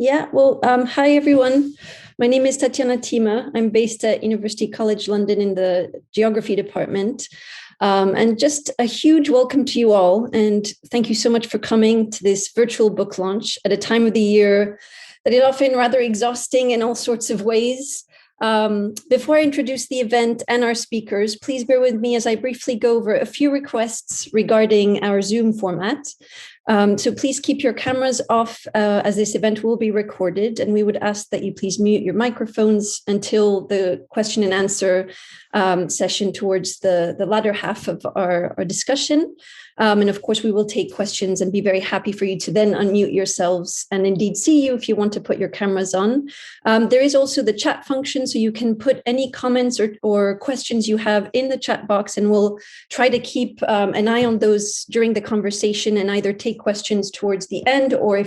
Hi everyone. My name is Tatiana Thieme. I'm based at University College London in the Geography department. And just a huge welcome to you all. And thank you so much for coming to this virtual book launch at a time of the year that is often rather exhausting in all sorts of ways. Before I introduce the event and our speakers, please bear with me as I briefly go over a few requests regarding our Zoom format. So please keep your cameras off as this event will be recorded, and we would ask that you please mute your microphones until the question and answer session towards the latter half of our discussion. And of course, we will take questions and be very happy for you to then unmute yourselves and indeed see you if you want to put your cameras on. There is also the chat function, so you can put any comments or questions you have in the chat box, and we'll try to keep an eye on those during the conversation and either take questions towards the end or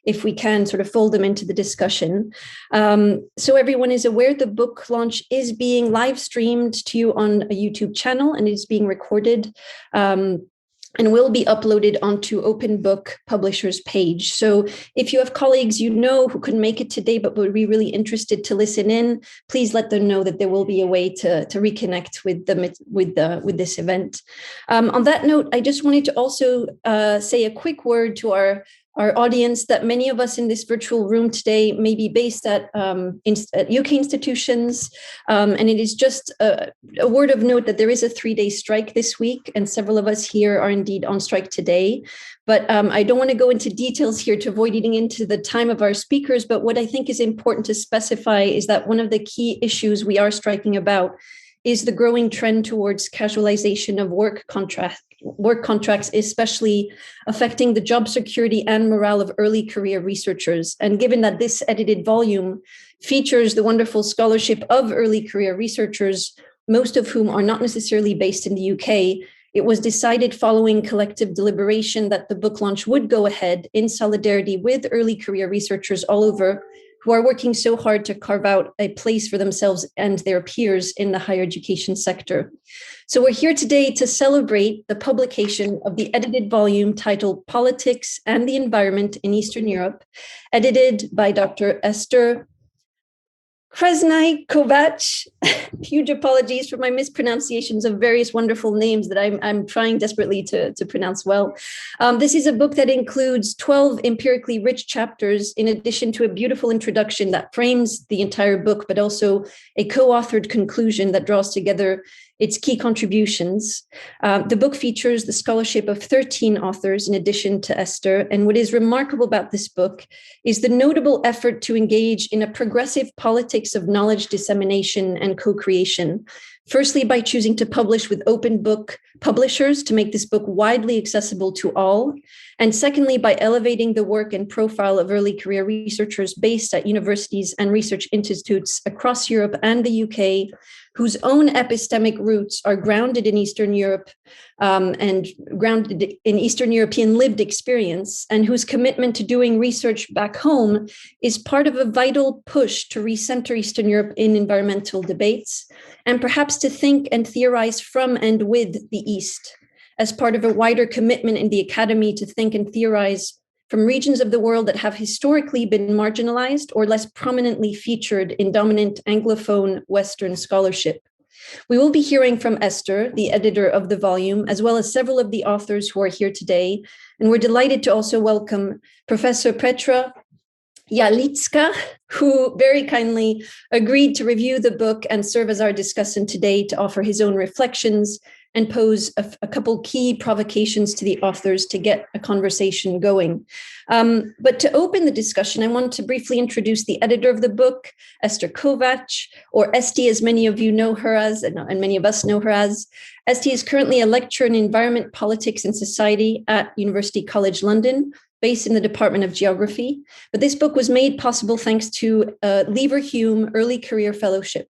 if we can sort of fold them into the discussion. So everyone is aware the book launch is being live streamed to you on a YouTube channel, and it's being recorded and will be uploaded onto Open Book Publishers page. So if you have colleagues you know who couldn't make it today but would be really interested to listen in, please let them know that there will be a way to reconnect with them with this event. On that note, I just wanted to also say a quick word to our audience that many of us in this virtual room today may be based at UK institutions. And it is just a word of note that there is a 3-day strike this week, and several of us here are indeed on strike today. But I don't want to go into details here to avoid eating into the time of our speakers. But what I think is important to specify is that one of the key issues we are striking about is the growing trend towards casualization of work contracts, especially affecting the job security and morale of early career researchers. And given that this edited volume features the wonderful scholarship of early career researchers, most of whom are not necessarily based in the UK, it was decided following collective deliberation that the book launch would go ahead in solidarity with early career researchers all over who are working so hard to carve out a place for themselves and their peers in the higher education sector. So we're here today to celebrate the publication of the edited volume titled Politics and the Environment in Eastern Europe, edited by Dr. Eszter Krasznai Kovacs. Huge apologies for my mispronunciations of various wonderful names that I'm trying desperately to pronounce well. This is a book that includes 12 empirically rich chapters, in addition to a beautiful introduction that frames the entire book, but also a co-authored conclusion that draws together its key contributions. The book features the scholarship of 13 authors in addition to Eszter, and what is remarkable about this book is the notable effort to engage in a progressive politics of knowledge dissemination and co-creation. Firstly, by choosing to publish with open book publishers to make this book widely accessible to all. And secondly, by elevating the work and profile of early career researchers based at universities and research institutes across Europe and the UK, whose own epistemic roots are grounded in Eastern Europe and grounded in Eastern European lived experience, and whose commitment to doing research back home is part of a vital push to recenter Eastern Europe in environmental debates, and perhaps to think and theorize from and with the East, as part of a wider commitment in the academy to think and theorize from regions of the world that have historically been marginalized or less prominently featured in dominant Anglophone Western scholarship. We will be hearing from Eszter, the editor of the volume, as well as several of the authors who are here today. And we're delighted to also welcome Professor Petr Jehlička, who very kindly agreed to review the book and serve as our discussant today to offer his own reflections and pose a couple key provocations to the authors to get a conversation going. But to open the discussion, I want to briefly introduce the editor of the book, Eszter Kovacs, or Esti, as many of you know her as, and many of us know her as. Esti is currently a lecturer in environment, politics, and society at University College London, based in the Department of Geography. But this book was made possible thanks to Leverhulme Early Career Fellowship.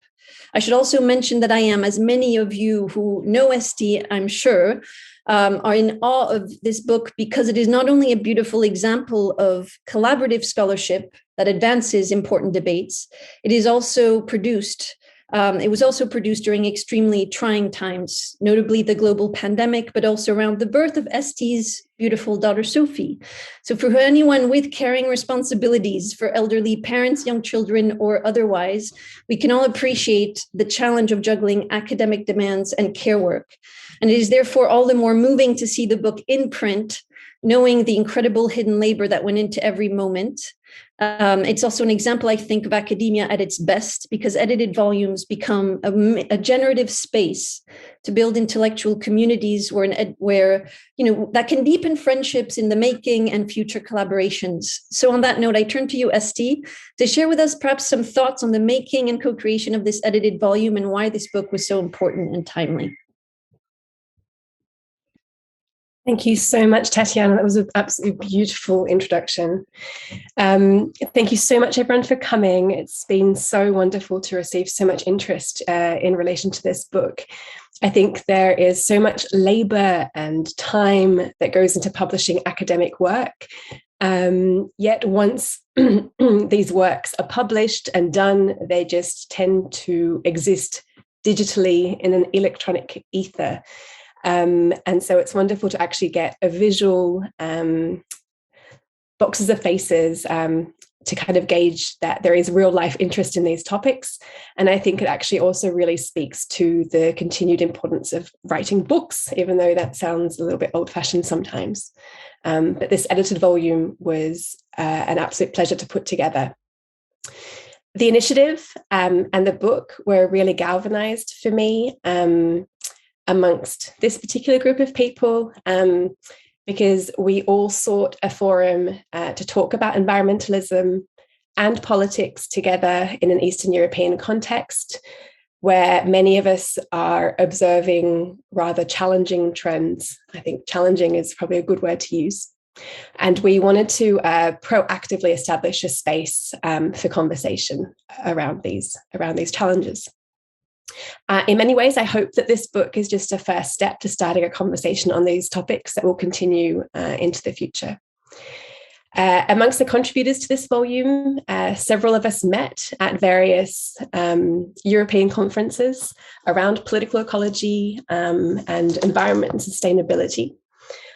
I should also mention that I am, as many of you who know Esti, I'm sure, are in awe of this book because it is not only a beautiful example of collaborative scholarship that advances important debates, it is also produced It was also produced during extremely trying times, notably the global pandemic, but also around the birth of Este's beautiful daughter, Sophie. So for anyone with caring responsibilities for elderly parents, young children, or otherwise, we can all appreciate the challenge of juggling academic demands and care work. And it is therefore all the more moving to see the book in print, knowing the incredible hidden labor that went into every moment. It's also an example, I think, of academia at its best, because edited volumes become a generative space to build intellectual communities where that can deepen friendships in the making and future collaborations. So on that note, I turn to you, Esti, to share with us perhaps some thoughts on the making and co-creation of this edited volume and why this book was so important and timely. Thank you so much, Tatiana. That was an absolutely beautiful introduction. Thank you so much, everyone, for coming. It's been so wonderful to receive so much interest in relation to this book. I think there is so much labor and time that goes into publishing academic work. Yet once these works are published and done, they just tend to exist digitally in an electronic ether. And so it's wonderful to actually get a visual boxes of faces to kind of gauge that there is real life interest in these topics. And I think it actually also really speaks to the continued importance of writing books, even though that sounds a little bit old-fashioned sometimes. But this edited volume was an absolute pleasure to put together. The initiative and the book were really galvanized for me amongst this particular group of people, because we all sought a forum to talk about environmentalism and politics together in an Eastern European context, where many of us are observing rather challenging trends. I think challenging is probably a good word to use. And we wanted to proactively establish a space for conversation around these challenges. In many ways, I hope that this book is just a first step to starting a conversation on these topics that will continue into the future. Amongst the contributors to this volume, several of us met at various European conferences around political ecology and environment and sustainability.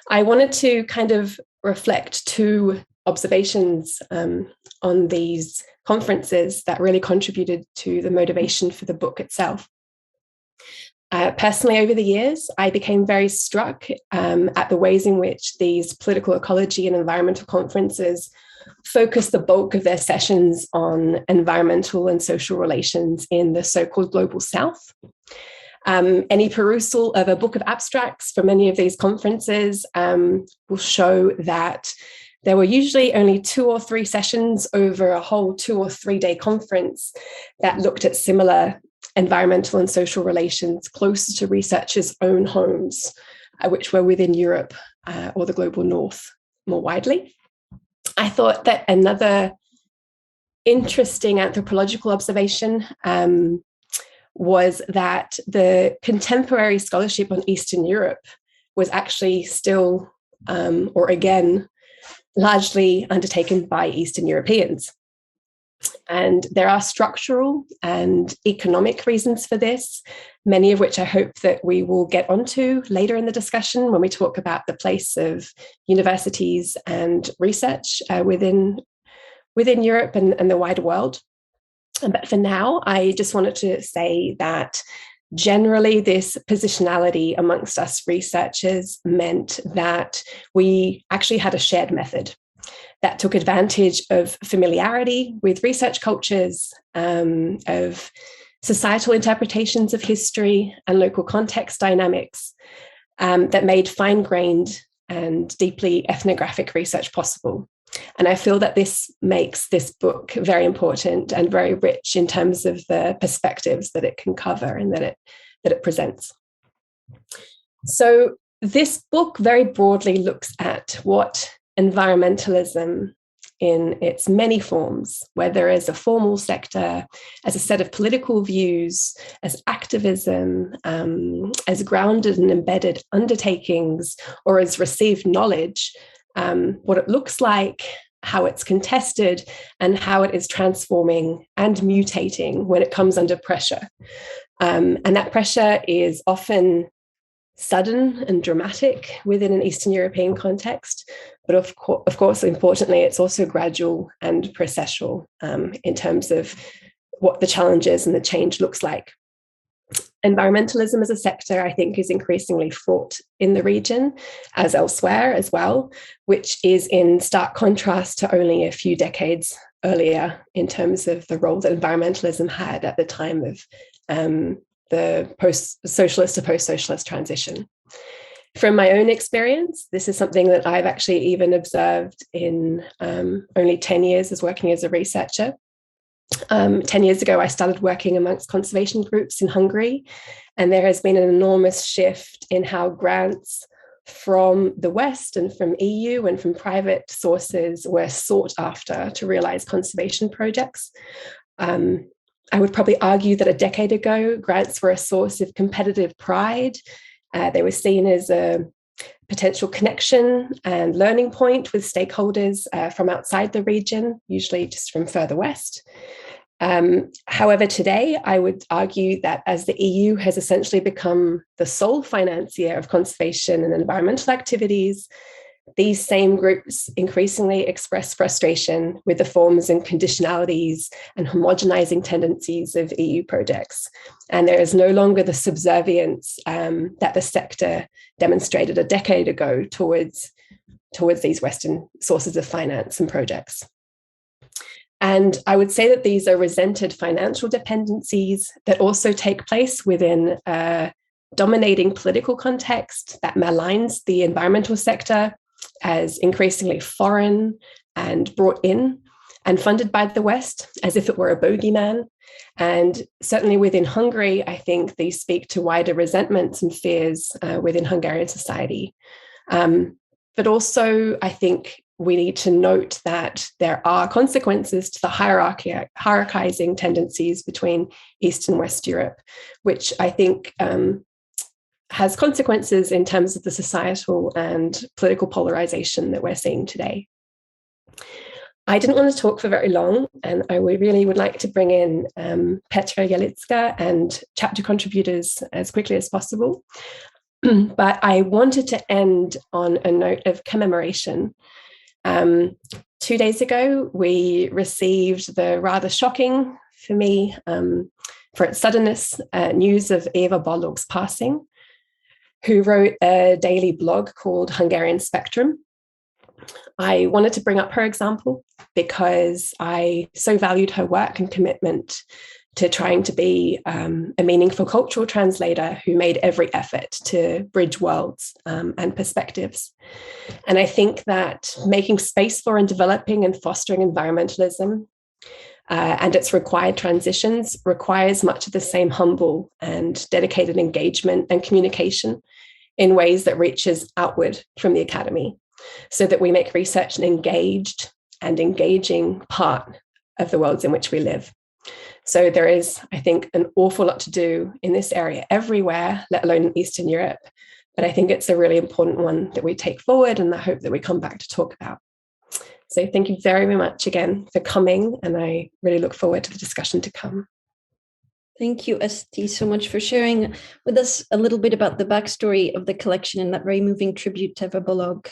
I wanted to kind of reflect two observations on these conferences that really contributed to the motivation for the book itself. Personally, over the years, I became very struck at the ways in which these political ecology and environmental conferences focus the bulk of their sessions on environmental and social relations in the so-called global south. Any perusal of a book of abstracts from many of these conferences will show that there were usually only 2 or 3 sessions over a whole 2 or 3 day conference that looked at similar environmental and social relations closer to researchers' own homes, which were within Europe or the global north more widely. I thought that another interesting anthropological observation was that the contemporary scholarship on Eastern Europe was actually still, or again, largely undertaken by Eastern Europeans. And there are structural and economic reasons for this, many of which I hope that we will get onto later in the discussion when we talk about the place of universities and research within Europe and the wider world. But for now, I just wanted to say that generally this positionality amongst us researchers meant that we actually had a shared method that took advantage of familiarity with research cultures, of societal interpretations of history and local context dynamics that made fine-grained and deeply ethnographic research possible. And I feel that this makes this book very important and very rich in terms of the perspectives that it can cover and that it presents. So this book very broadly looks at what environmentalism in its many forms, whether as a formal sector, as a set of political views, as activism, as grounded and embedded undertakings, or as received knowledge, what it looks like, how it's contested, and how it is transforming and mutating when it comes under pressure. And that pressure is often sudden and dramatic within an Eastern European context, but of course, importantly, it's also gradual and processual in terms of what the challenges and the change looks like. Environmentalism as a sector, I think, is increasingly fraught in the region as elsewhere as well, which is in stark contrast to only a few decades earlier in terms of the role that environmentalism had at the time of the post-socialist to post-socialist transition. From my own experience, this is something that I've actually even observed in only 10 years as working as a researcher. 10 years ago, I started working amongst conservation groups in Hungary, and there has been an enormous shift in how grants from the West and from EU and from private sources were sought after to realize conservation projects. I would probably argue that a decade ago, grants were a source of competitive pride. They were seen as a potential connection and learning point with stakeholders from outside the region, usually just from further west. However, today, I would argue that as the EU has essentially become the sole financier of conservation and environmental activities, these same groups increasingly express frustration with the forms and conditionalities and homogenizing tendencies of EU projects. And there is no longer the subservience that the sector demonstrated a decade ago towards these Western sources of finance and projects. And I would say that these are resented financial dependencies that also take place within a dominating political context that maligns the environmental sector as increasingly foreign and brought in and funded by the West as if it were a bogeyman. And certainly within Hungary, I think these speak to wider resentments and fears within Hungarian society. But also, I think we need to note that there are consequences to the hierarchizing tendencies between East and West Europe, which I think has consequences in terms of the societal and political polarization that we're seeing today. I didn't want to talk for very long, and I really would like to bring in Petr, Jehlička, and chapter contributors as quickly as possible. But I wanted to end on a note of commemoration. 2 days ago, we received the rather shocking, for me, for its suddenness, news of Eva Balog's passing, who wrote a daily blog called Hungarian Spectrum. I wanted to bring up her example because I so valued her work and commitment to trying to be a meaningful cultural translator who made every effort to bridge worlds and perspectives. And I think that making space for and developing and fostering environmentalism and its required transitions requires much of the same humble and dedicated engagement and communication in ways that reaches outward from the academy, so that we make research an engaged and engaging part of the worlds in which we live. So there is, I think, an awful lot to do in this area everywhere, let alone in Eastern Europe. But I think it's a really important one that we take forward, and I hope that we come back to talk about. So thank you very, very much again for coming, and I really look forward to the discussion to come. Thank you, Eszter, so much for sharing with us a little bit about the backstory of the collection and that very moving tribute to Eva Balog.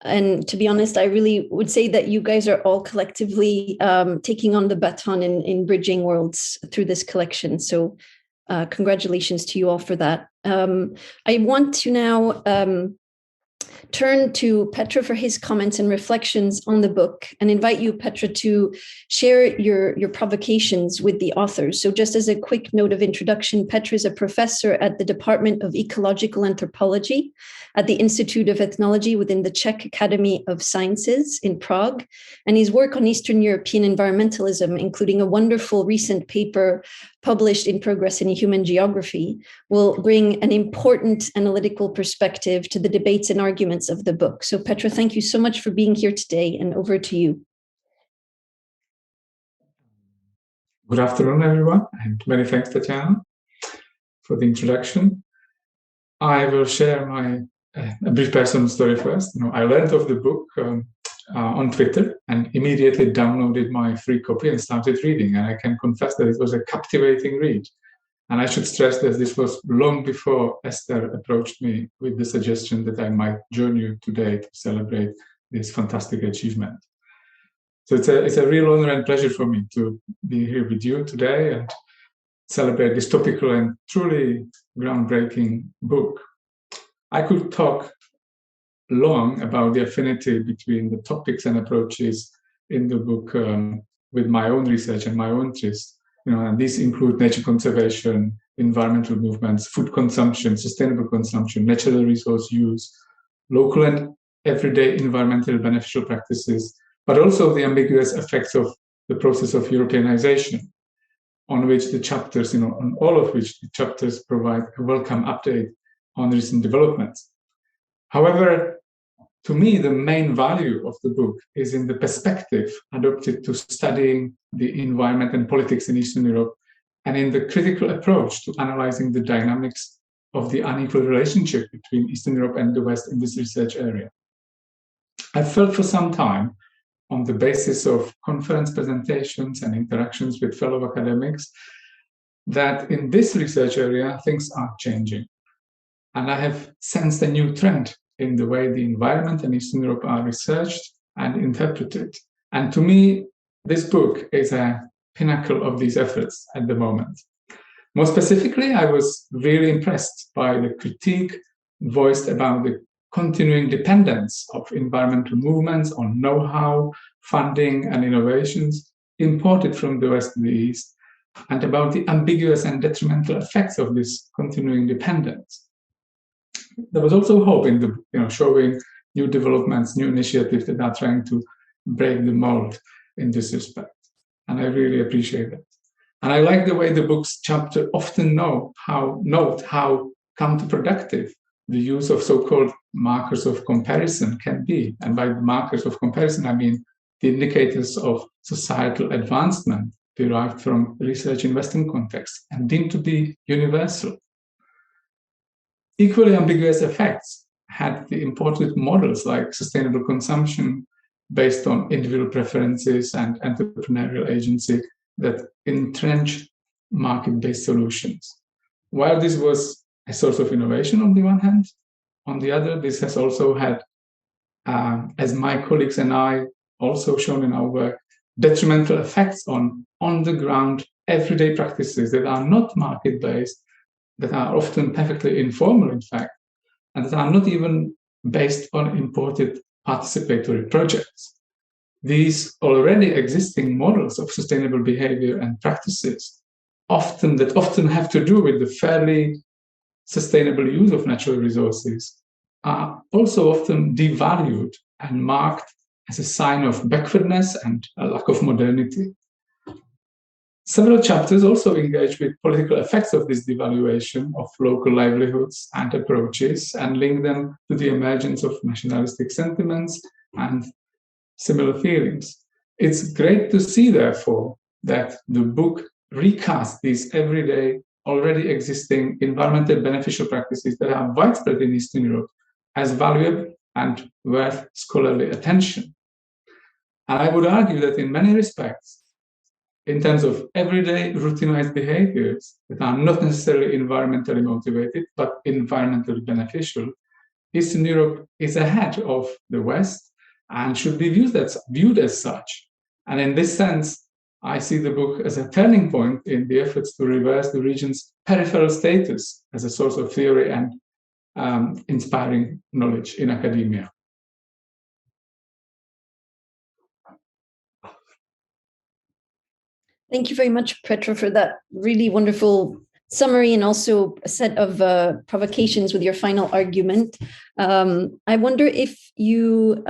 And to be honest, I really would say that you guys are all collectively taking on the baton in bridging worlds through this collection. So congratulations to you all for that. I want to now turn to Petr for his comments and reflections on the book, and invite you, Petr, to share your provocations with the authors. So just as a quick note of introduction, Petr is a professor at the Department of Ecological Anthropology at the Institute of Ethnology within the Czech Academy of Sciences in Prague. And his work on Eastern European environmentalism, including a wonderful recent paper published in Progress in Human Geography, will bring an important analytical perspective to the debates and arguments of the book. So Petr, thank you so much for being here today, and over to you. Good afternoon, everyone, and many thanks, Tatiana, for the introduction. I will share a brief personal story first. I learned of the book on Twitter and immediately downloaded my free copy and started reading. And I can confess that it was a captivating read. And I should stress that this was long before Eszter approached me with the suggestion that I might join you today to celebrate this fantastic achievement. So it's a real honor and pleasure for me to be here with you today and celebrate this topical and truly groundbreaking book. I could talk long about the affinity between the topics and approaches in the book with my own research and my own interests. And these include nature conservation, environmental movements, food consumption, sustainable consumption, natural resource use, local and everyday environmentally beneficial practices, but also the ambiguous effects of the process of Europeanization, on which the chapters, on all of which the chapters provide a welcome update on recent developments. However, to me, the main value of the book is in the perspective adopted to studying the environment and politics in Eastern Europe, and in the critical approach to analyzing the dynamics of the unequal relationship between Eastern Europe and the West in this research area. I felt for some time, on the basis of conference presentations and interactions with fellow academics, that in this research area, things are changing. And I have sensed a new trend in the way the environment and Eastern Europe are researched and interpreted. And to me, this book is a pinnacle of these efforts at the moment. More specifically, I was really impressed by the critique voiced about the continuing dependence of environmental movements on know-how, funding, and innovations imported from the West to the East, and about the ambiguous and detrimental effects of this continuing dependence. There was also hope in the showing new developments, new initiatives that are trying to break the mold in this respect. And I really appreciate it. And I like the way the book's chapter often note how counterproductive the use of so-called markers of comparison can be. And by markers of comparison, I mean the indicators of societal advancement derived from research in Western contexts and deemed to be universal. Equally ambiguous effects had the imported models like sustainable consumption based on individual preferences and entrepreneurial agency that entrench market-based solutions. While this was a source of innovation on the one hand, on the other, this has also had, as my colleagues and I also shown in our work, detrimental effects on the-ground everyday practices that are not market-based, that are often perfectly informal, in fact, and that are not even based on imported participatory projects. These already existing models of sustainable behavior and practices often have to do with the fairly sustainable use of natural resources are also often devalued and marked as a sign of backwardness and a lack of modernity. Several chapters also engage with political effects of this devaluation of local livelihoods and approaches and link them to the emergence of nationalistic sentiments and similar feelings. It's great to see, therefore, that the book recasts these everyday, already existing environmentally beneficial practices that are widespread in Eastern Europe as valuable and worth scholarly attention. And I would argue that in many respects, in terms of everyday routinized behaviors that are not necessarily environmentally motivated, but environmentally beneficial, Eastern Europe is ahead of the West and should be viewed as such. And in this sense, I see the book as a turning point in the efforts to reverse the region's peripheral status as a source of theory and inspiring knowledge in academia. Thank you very much, Petr, for that really wonderful summary and also a set of provocations with your final argument. I wonder if you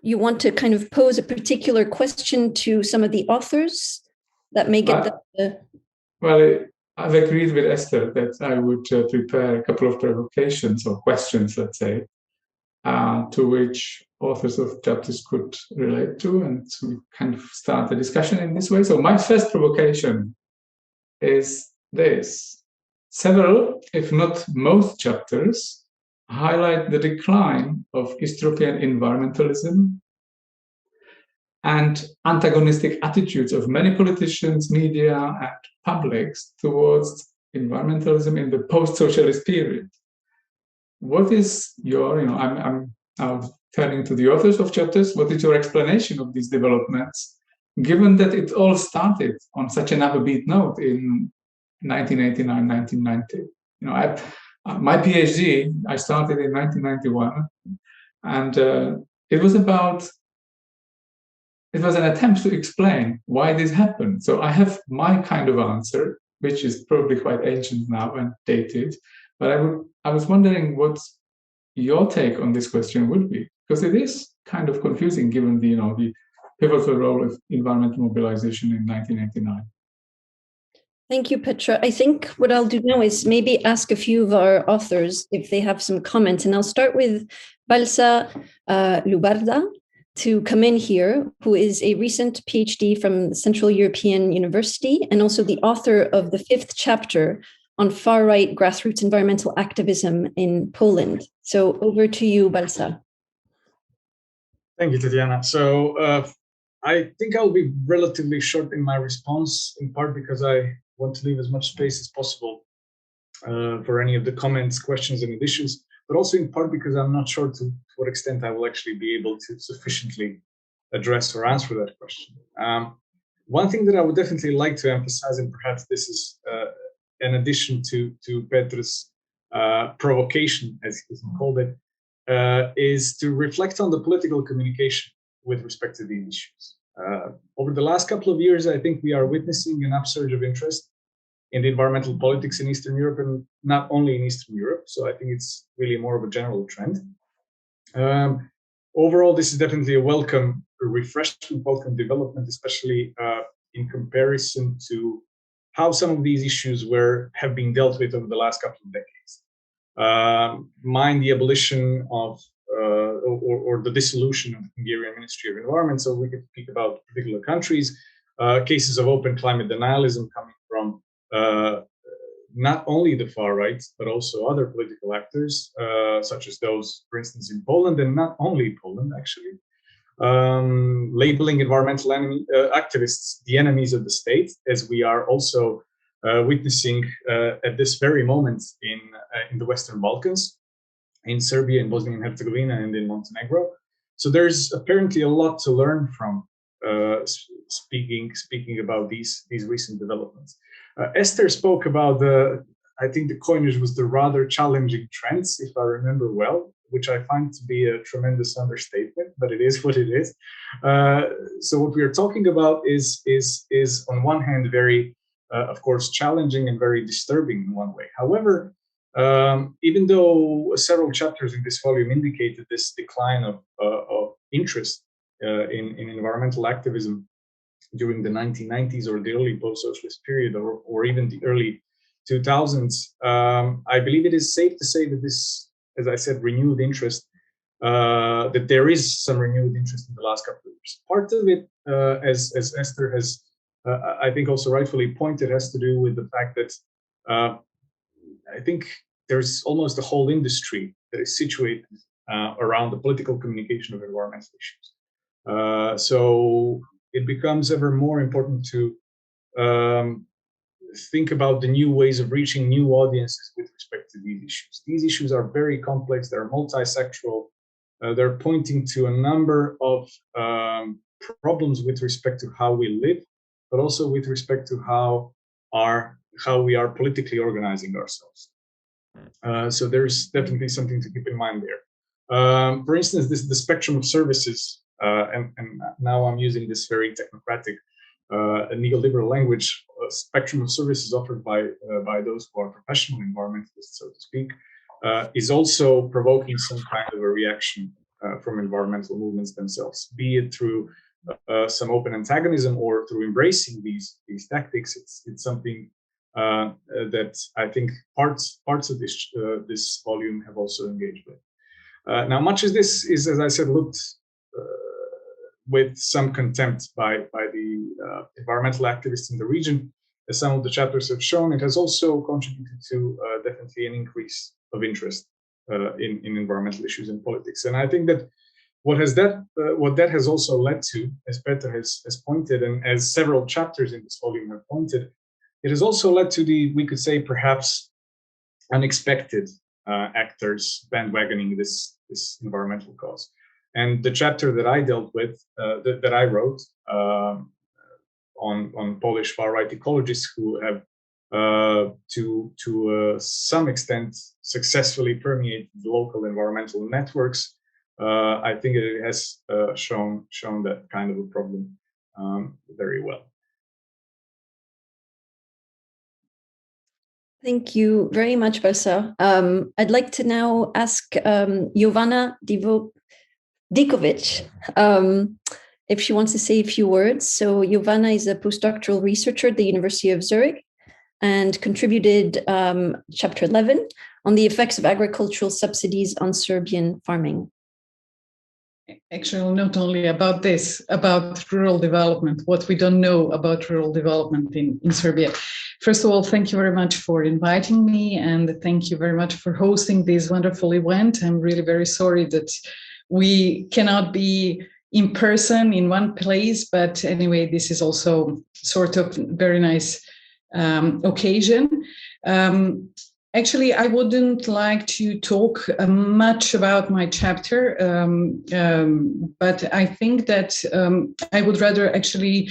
want to kind of pose a particular question to some of the authors that may get Well, I've agreed with Eszter that I would prepare a couple of provocations or questions, let's say, to which authors of chapters could relate to, and we kind of start a discussion in this way. So my first provocation is this. Several, if not most chapters, highlight the decline of East European environmentalism and antagonistic attitudes of many politicians, media, and publics towards environmentalism in the post-socialist period. What is your, I'm now turning to the authors of chapters, what is your explanation of these developments, given that it all started on such an upbeat note in 1989, 1990? My PhD, I started in 1991, and it was an attempt to explain why this happened. So I have my kind of answer, which is probably quite ancient now and dated, but I was wondering what your take on this question would be, because it is kind of confusing given the pivotal role of environmental mobilization in 1989. Thank you, Petr. I think what I'll do now is maybe ask a few of our authors if they have some comments, and I'll start with Balsa Lubarda to come in here, who is a recent PhD from the Central European University and also the author of the 5th chapter on far-right grassroots environmental activism in Poland. So over to you, Balsa. Thank you, Tatiana. So I think I'll be relatively short in my response, in part because I want to leave as much space as possible for any of the comments, questions, and additions, but also in part because I'm not sure to what extent I will actually be able to sufficiently address or answer that question. One thing that I would definitely like to emphasize, and perhaps this is an addition to Petr's provocation, as he called it, is to reflect on the political communication with respect to these issues. Over the last couple of years, I think we are witnessing an upsurge of interest in the environmental politics in Eastern Europe, and not only in Eastern Europe. So I think it's really more of a general trend. Overall, this is definitely a welcome, refreshing, welcome development, especially in comparison to how some of these issues have been dealt with over the last couple of decades. Mind the abolition of or the dissolution of the Hungarian Ministry of Environment, so we could speak about particular countries, cases of open climate denialism coming from not only the far right, but also other political actors, such as those, for instance, in Poland, and not only Poland, actually, labeling environmental activists the enemies of the state, as we are also witnessing at this very moment in the Western Balkans, in Serbia, in Bosnia and Herzegovina, and in Montenegro. So there's apparently a lot to learn from speaking about these recent developments. Eszter spoke about I think the coinage was the rather challenging trends, if I remember well, which I find to be a tremendous understatement, but it is what it is. So what we are talking about is on one hand very, of course, challenging and very disturbing in one way. However, even though several chapters in this volume indicated this decline of interest in environmental activism during the 1990s or the early post-socialist period, or even the early 2000s, I believe it is safe to say that this, as I said, renewed interest, that there is some renewed interest in the last couple of years. Part of it, as Eszter has, I think, also rightfully pointed, has to do with the fact that I think there's almost a whole industry that is situated around the political communication of environmental issues. So it becomes ever more important to think about the new ways of reaching new audiences with respect to these issues. These issues are very complex, they're multi-sectoral, they're pointing to a number of problems with respect to how we live, but also with respect to how we are politically organizing ourselves. So there's definitely something to keep in mind there. For instance, the spectrum of services, and now I'm using this very technocratic neoliberal language, spectrum of services offered by those who are professional environmentalists, so to speak, is also provoking some kind of a reaction from environmental movements themselves, be it through some open antagonism or through embracing these tactics. It's something that I think parts of this volume have also engaged with. Now, much of this is, as I said, looked with some contempt by the environmental activists in the region. As some of the chapters have shown, it has also contributed to definitely an increase of interest in environmental issues and politics. And I think that what that has also led to, as Petr has pointed, and as several chapters in this volume have pointed, it has also led to we could say, perhaps unexpected actors bandwagoning this environmental cause. And the chapter that I dealt with, that I wrote on Polish far-right ecologists who have, to some extent, successfully permeated the local environmental networks, I think it has shown that kind of a problem very well. Thank you very much, Basa. I'd like to now ask Jovana Dikovic if she wants to say a few words. So Jovana is a postdoctoral researcher at the University of Zurich and contributed chapter 11 on the effects of agricultural subsidies on Serbian farming. Actually, not only about this, about rural development, what we don't know about rural development in Serbia. First of all, thank you very much for inviting me, and thank you very much for hosting this wonderful event. I'm really very sorry that we cannot be in person in one place, but anyway, this is also sort of very nice occasion. Actually, I wouldn't like to talk much about my chapter, but I think that I would rather actually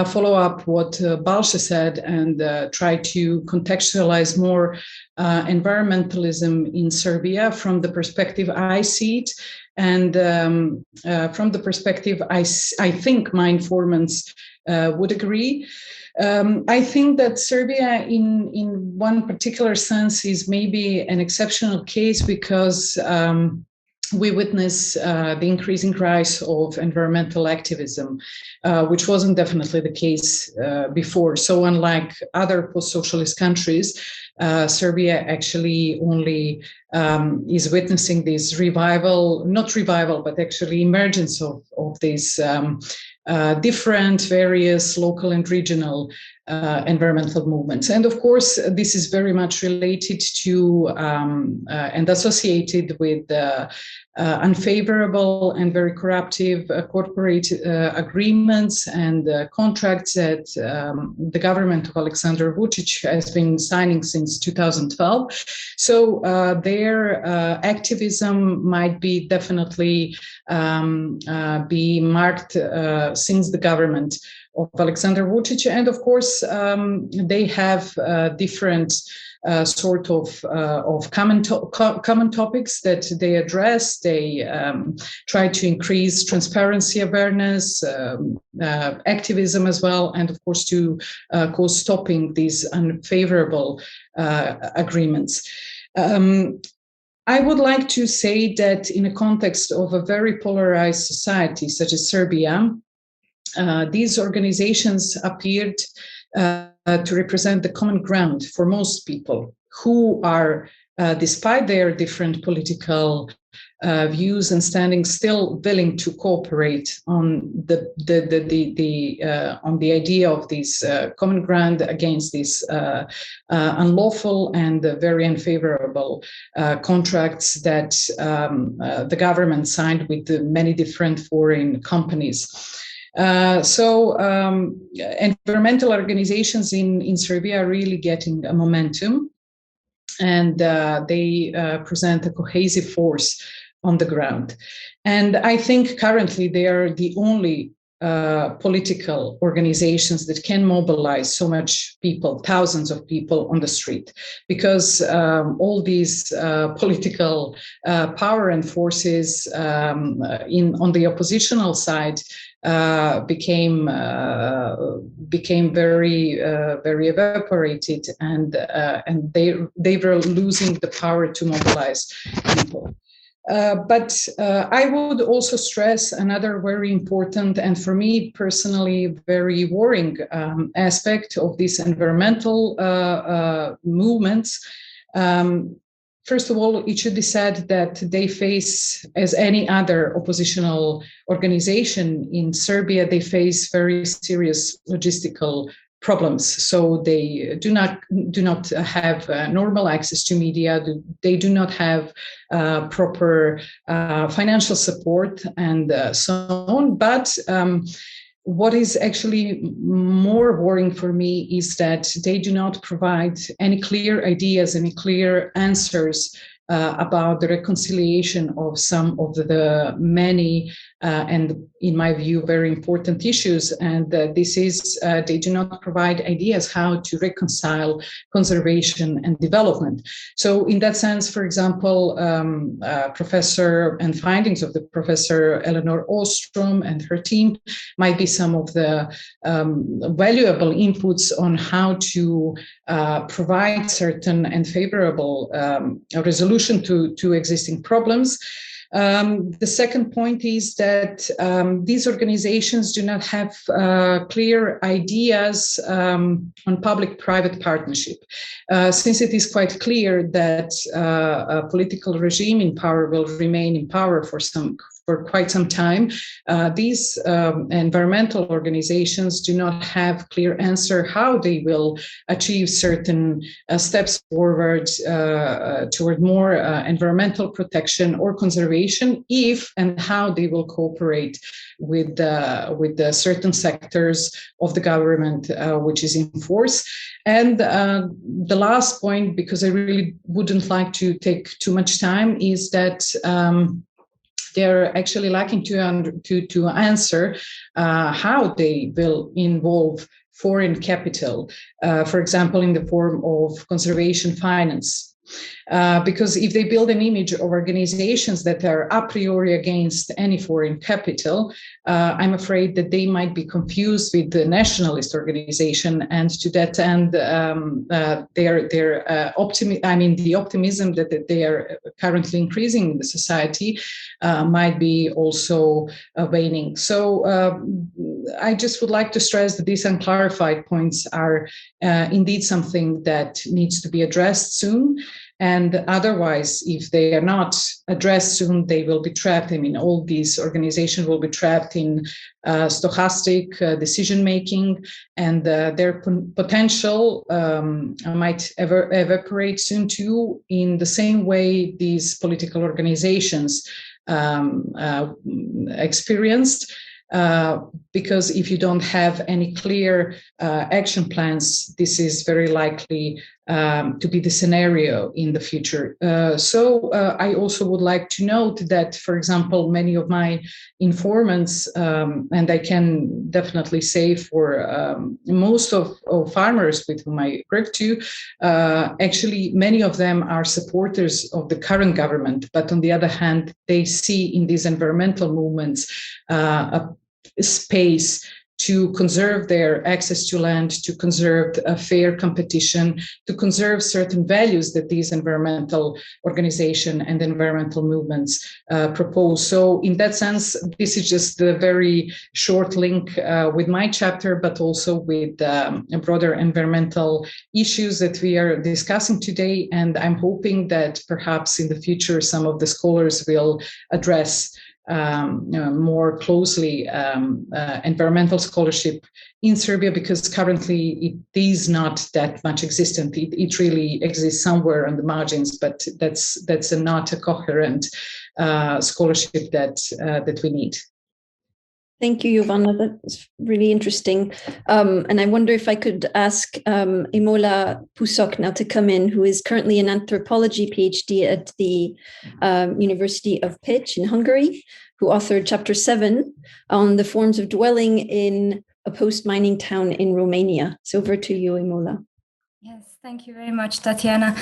follow up what Balša said and try to contextualize more environmentalism in Serbia from the perspective I see it, and from the perspective I think my informants would agree. I think that Serbia, in one particular sense, is maybe an exceptional case because we witness the increasing rise of environmental activism, which wasn't definitely the case before. So unlike other post-socialist countries, Serbia actually only is witnessing this revival, not revival, but actually emergence of these different various local and regional environmental movements. And of course, this is very much related to and associated with unfavorable and very corruptive corporate agreements and contracts that the government of Aleksandar Vučić has been signing since 2012. So their activism might be definitely be marked since the government of Aleksandar Vučić, and of course they have different sort of common topics that they address. They try to increase transparency, awareness, activism as well, and of course to cause stopping these unfavorable agreements. I would like to say that in a context of a very polarized society such as Serbia, these organizations appeared to represent the common ground for most people who are, despite their different political views and standings, still willing to cooperate on on the idea of this common ground against these unlawful and very unfavorable contracts that the government signed with many different foreign companies. So environmental organizations in Serbia are really getting a momentum, and they present a cohesive force on the ground. And I think currently they are the only political organizations that can mobilize so much people, thousands of people on the street, because all these political power and forces on the oppositional side became very evaporated, and they were losing the power to mobilize people. But I would also stress another very important and for me personally very worrying aspect of these environmental movements. First of all, it should be said that they face, as any other oppositional organization in Serbia, they face very serious logistical problems. So they do not have normal access to media. They do not have proper financial support and so on. But what is actually more worrying for me is that they do not provide any clear ideas, any clear answers about the reconciliation of some of the many and, in my view, very important issues. And this is, they do not provide ideas how to reconcile conservation and development. So in that sense, for example, professor and findings of the Professor Eleanor Ostrom and her team might be some of the valuable inputs on how to provide certain and favorable resolution to existing problems. The second point is that these organizations do not have clear ideas on public-private partnership. Since it is quite clear that a political regime in power will remain in power for quite some time, these environmental organizations do not have clear answer how they will achieve certain steps forward toward more environmental protection or conservation, if and how they will cooperate with the certain sectors of the government which is in force. And the last point, because I really wouldn't like to take too much time, is that they're actually lacking to answer how they will involve foreign capital, for example, in the form of conservation finance. Because if they build an image of organizations that are a priori against any foreign capital, I'm afraid that they might be confused with the nationalist organization, and to that end, the optimism that they are currently increasing in the society might be also waning. So I just would like to stress that these unclarified points are indeed something that needs to be addressed soon. And otherwise, if they are not addressed soon, they will be trapped. I mean, all these organizations will be trapped in stochastic decision-making, and their potential might evaporate soon too, in the same way these political organizations experienced. Because if you don't have any clear action plans, this is very likely to be the scenario in the future. So I also would like to note that, for example, many of my informants, and I can definitely say for most of farmers with whom I work to, actually many of them are supporters of the current government, but on the other hand, they see in these environmental movements a space to conserve their access to land, to conserve a fair competition, to conserve certain values that these environmental organizations and environmental movements propose. So in that sense, this is just a very short link with my chapter, but also with broader environmental issues that we are discussing today. And I'm hoping that perhaps in the future, some of the scholars will address more closely environmental scholarship in Serbia, because currently it is not that much existent. It really exists somewhere on the margins, but that's not a coherent scholarship that we need. Thank you, Jovana. That's really interesting. And I wonder if I could ask Imola Püsök now to come in, who is currently an anthropology PhD at the University of Pécs in Hungary, who authored Chapter 7 on the forms of dwelling in a post-mining town in Romania. So over to you, Imola. Yes, thank you very much, Tatiana.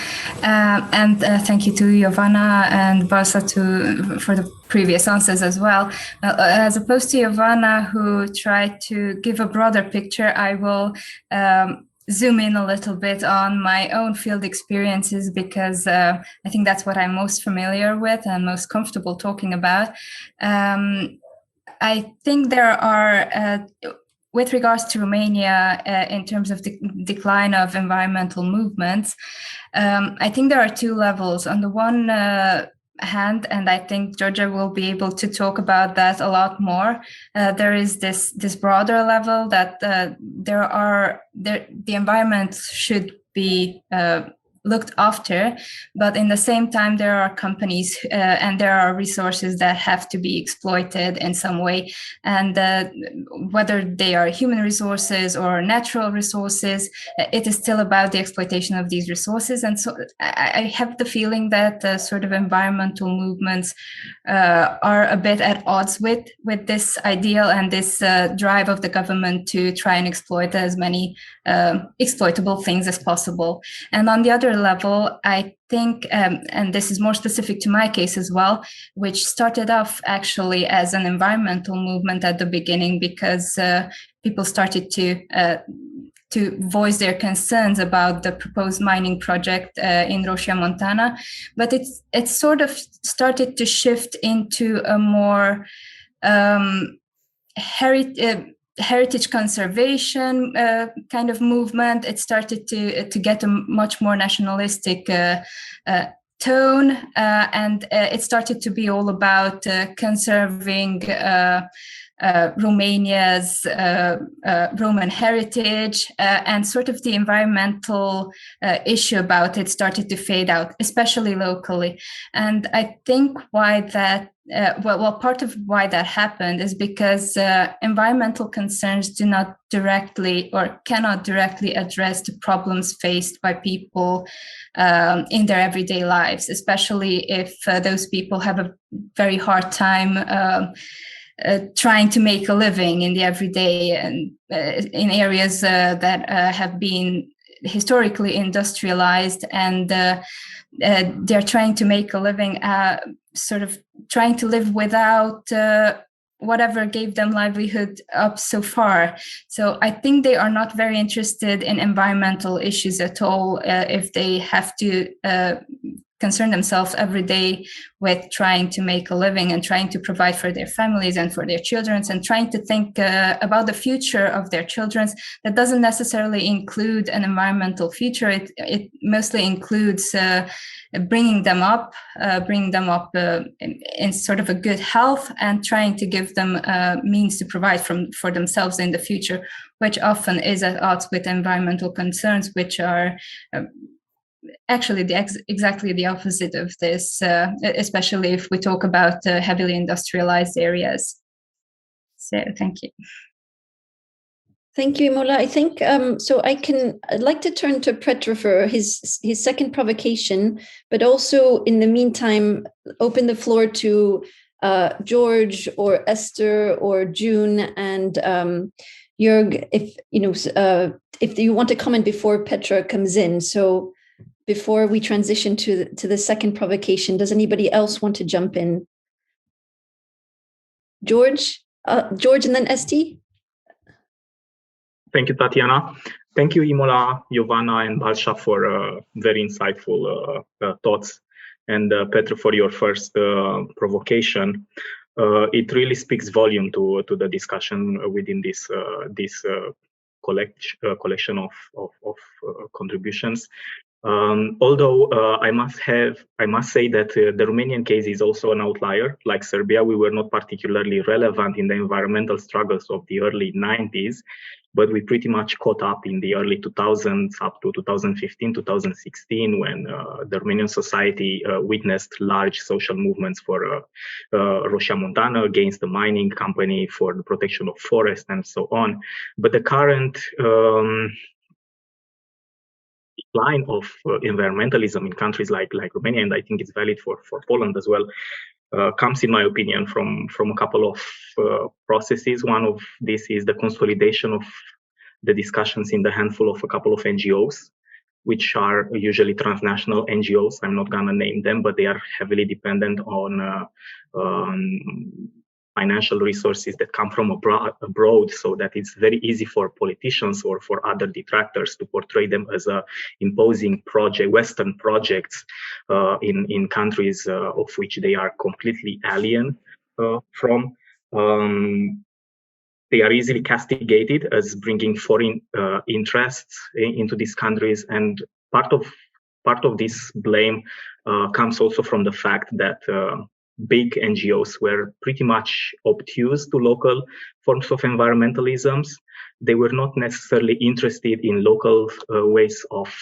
And thank you to Jovana and Barsa for the previous answers as well. As opposed to Jovana, who tried to give a broader picture, I will zoom in a little bit on my own field experiences, because I think that's what I'm most familiar with and most comfortable talking about. I think there are... with regards to Romania, in terms of the decline of environmental movements, I think there are two levels. On the one hand, and I think György will be able to talk about that a lot more. There is this broader level that the environment should be looked after, but in the same time there are companies and there are resources that have to be exploited in some way, and whether they are human resources or natural resources, it is still about the exploitation of these resources. And so I have the feeling that sort of environmental movements are a bit at odds with this ideal and this drive of the government to try and exploit as many exploitable things as possible. And on the other level, I think, and this is more specific to my case as well, which started off actually as an environmental movement at the beginning, because people started to voice their concerns about the proposed mining project in Roșia Montana, but it sort of started to shift into a more heritage conservation kind of movement. It started to get a much more nationalistic tone, and it started to be all about conserving Romania's Roman heritage, and sort of the environmental issue about it started to fade out, especially locally. And I think why that part of why that happened is because environmental concerns do not directly or cannot directly address the problems faced by people in their everyday lives, especially if those people have a very hard time trying to make a living in the everyday and in areas that have been historically industrialized, and they're trying to make a living, sort of trying to live without whatever gave them livelihood up so far. So I think they are not very interested in environmental issues at all if they have to concern themselves every day with trying to make a living and trying to provide for their families and for their children, and trying to think about the future of their children. That doesn't necessarily include an environmental future. It mostly includes bringing them up in sort of a good health, and trying to give them means to provide for themselves in the future, which often is at odds with environmental concerns, which are actually exactly the opposite of this, especially if we talk about heavily industrialized areas. So thank you. Thank you, Imola. I think so. I'd like to turn to Petr for his second provocation, but also in the meantime, open the floor to György or Eszter or June and György, if you want to comment before Petr comes in. So before we transition to the second provocation, does anybody else want to jump in? György and then Eszter? Thank you, Tatiana. Thank you, Imola, Jovana, and Balsa for very insightful thoughts, and Petr for your first provocation. It really speaks volume to the discussion within this collection of contributions. Although I must say that the Romanian case is also an outlier. Like Serbia, we were not particularly relevant in the environmental struggles of the early 90s, but we pretty much caught up in the early 2000s up to 2015, 2016, when the Romanian society witnessed large social movements for Roșia Montana, against the mining company, for the protection of forest, and so on. But the current decline of environmentalism in countries like Romania, and I think it's valid for Poland as well, comes, in my opinion, from a couple of processes. One of this is the consolidation of the discussions in the handful of a couple of NGOs, which are usually transnational NGOs. I'm not going to name them, but they are heavily dependent on financial resources that come from abroad, so that it's very easy for politicians or for other detractors to portray them as imposing Western projects in countries of which they are completely alien from. They are easily castigated as bringing foreign interests into these countries, and part of this blame comes also from the fact that big NGOs were pretty much obtuse to local forms of environmentalisms. They were not necessarily interested in local ways of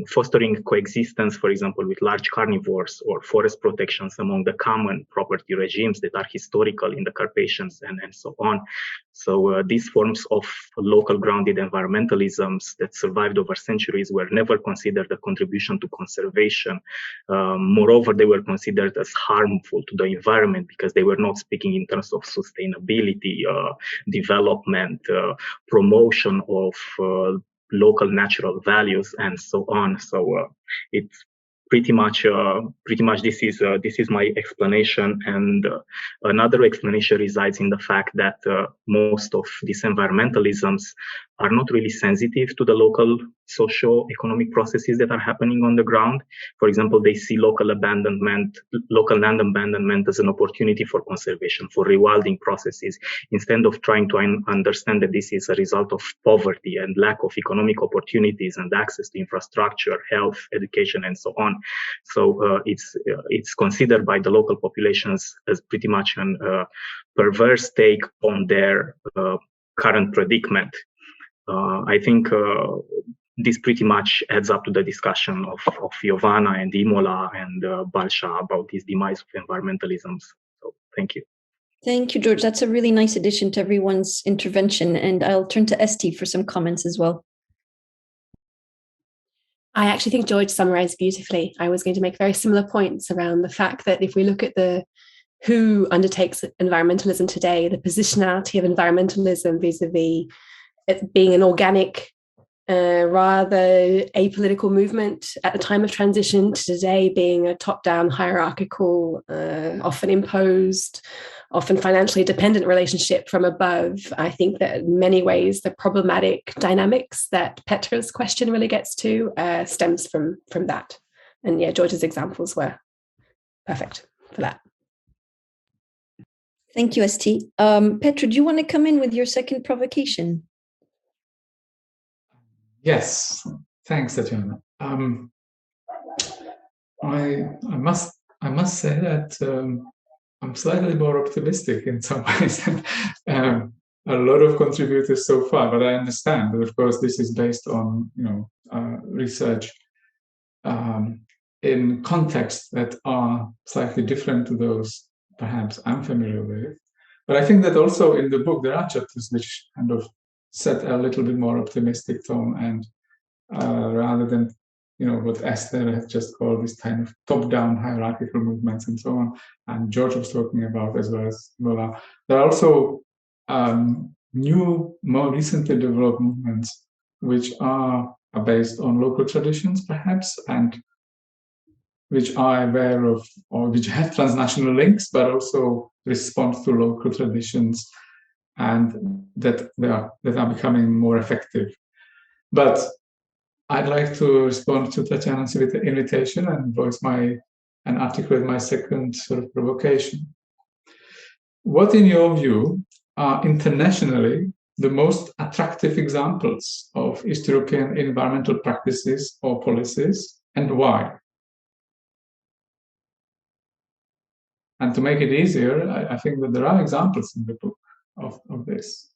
fostering coexistence, for example, with large carnivores or forest protections among the common property regimes that are historical in the Carpathians and so on. So these forms of local grounded environmentalisms that survived over centuries were never considered a contribution to conservation. Moreover, they were considered as harmful to the environment because they were not speaking in terms of sustainability, development, promotion of local natural values and so on. So it's pretty much this is my explanation. And another explanation resides in the fact that most of these environmentalisms are not really sensitive to the local socio-economic processes that are happening on the ground. For example, they see local land abandonment as an opportunity for conservation, for rewilding processes, instead of trying to understand that this is a result of poverty and lack of economic opportunities and access to infrastructure, health, education, and so on. So it's considered by the local populations as pretty much an perverse take on their current predicament. I think this pretty much adds up to the discussion of Jovana and Imola and Balša about this demise of environmentalism. So thank you. Thank you, George. That's a really nice addition to everyone's intervention. And I'll turn to Eszter for some comments as well. I actually think George summarized beautifully. I was going to make very similar points around the fact that if we look at who undertakes environmentalism today, the positionality of environmentalism vis-a-vis it being an organic, rather apolitical movement at the time of transition to today being a top-down hierarchical, often imposed, often financially dependent relationship from above. I think that in many ways the problematic dynamics that Petra's question really gets to stems from that. And yeah, George's examples were perfect for that. Thank you, Eszter. Petr, do you want to come in with your second provocation? Yes, thanks, Tatiana. I must say that I'm slightly more optimistic in some ways than a lot of contributors so far, but I understand that, of course, this is based on research in contexts that are slightly different to those perhaps I'm familiar with. But I think that also in the book there are chapters which kind of set a little bit more optimistic tone, and rather than what Eszter has just called this kind of top-down hierarchical movements and so on, and George was talking about as well as Imola. There are also new, more recently developed movements which are based on local traditions, perhaps, and which are aware of or which have transnational links, but also respond to local traditions, and that are becoming more effective. But I'd like to respond to Tatiana's invitation and articulate my second sort of provocation. What, in your view, are internationally the most attractive examples of East European environmental practices or policies, and why? And to make it easier, I think that there are examples in the book of this.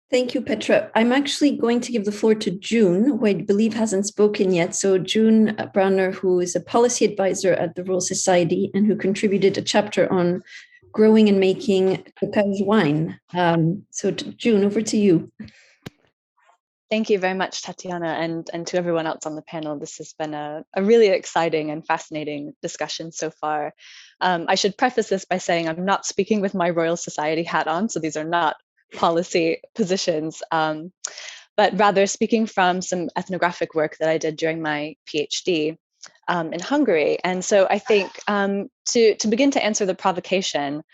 Thank you, Petra. I'm actually going to give the floor to June, who I believe hasn't spoken yet. So June Brawner, who is a policy advisor at the Royal Society and who contributed a chapter on growing and making Kovács wine. So June, over to you. Thank you very much, Tatiana, and to everyone else on the panel. This has been a really exciting and fascinating discussion so far. I should preface this by saying I'm not speaking with my Royal Society hat on, so these are not policy positions, but rather speaking from some ethnographic work that I did during my PhD in Hungary. And so I think to begin to answer the provocation,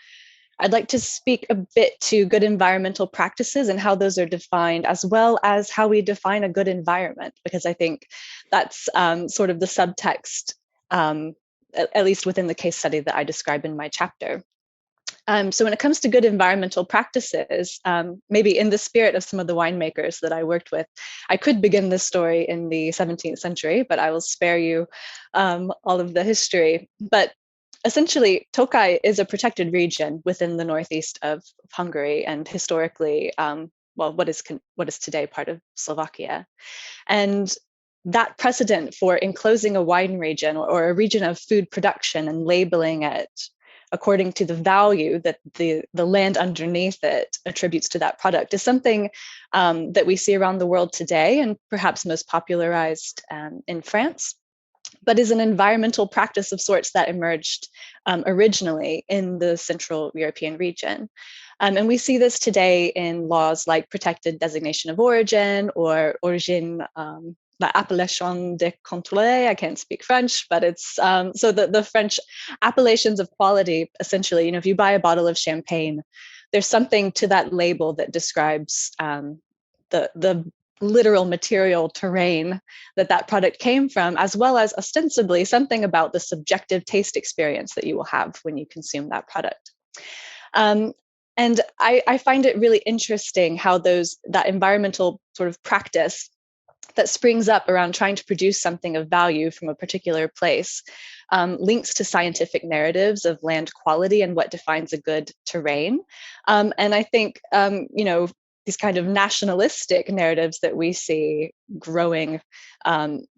I'd like to speak a bit to good environmental practices and how those are defined, as well as how we define a good environment, because I think that's sort of the subtext, at least within the case study that I describe in my chapter. So when it comes to good environmental practices, maybe in the spirit of some of the winemakers that I worked with, I could begin this story in the 17th century, but I will spare you all of the history. But essentially, Tokaj is a protected region within the northeast of Hungary, and historically, what is today part of Slovakia. And that precedent for enclosing a wine region or a region of food production and labeling it according to the value that the land underneath it attributes to that product is something that we see around the world today, and perhaps most popularized in France, but is an environmental practice of sorts that emerged originally in the Central European region. And we see this today in laws like protected designation of origin or origine, l'appellation de contrôle. I can't speak French, but it's so the French appellations of quality. Essentially, if you buy a bottle of champagne, there's something to that label that describes the literal material terrain that product came from, as well as ostensibly something about the subjective taste experience that you will have when you consume that product. And I find it really interesting how that environmental sort of practice that springs up around trying to produce something of value from a particular place links to scientific narratives of land quality and what defines a good terrain. And I think, these kind of nationalistic narratives that we see growing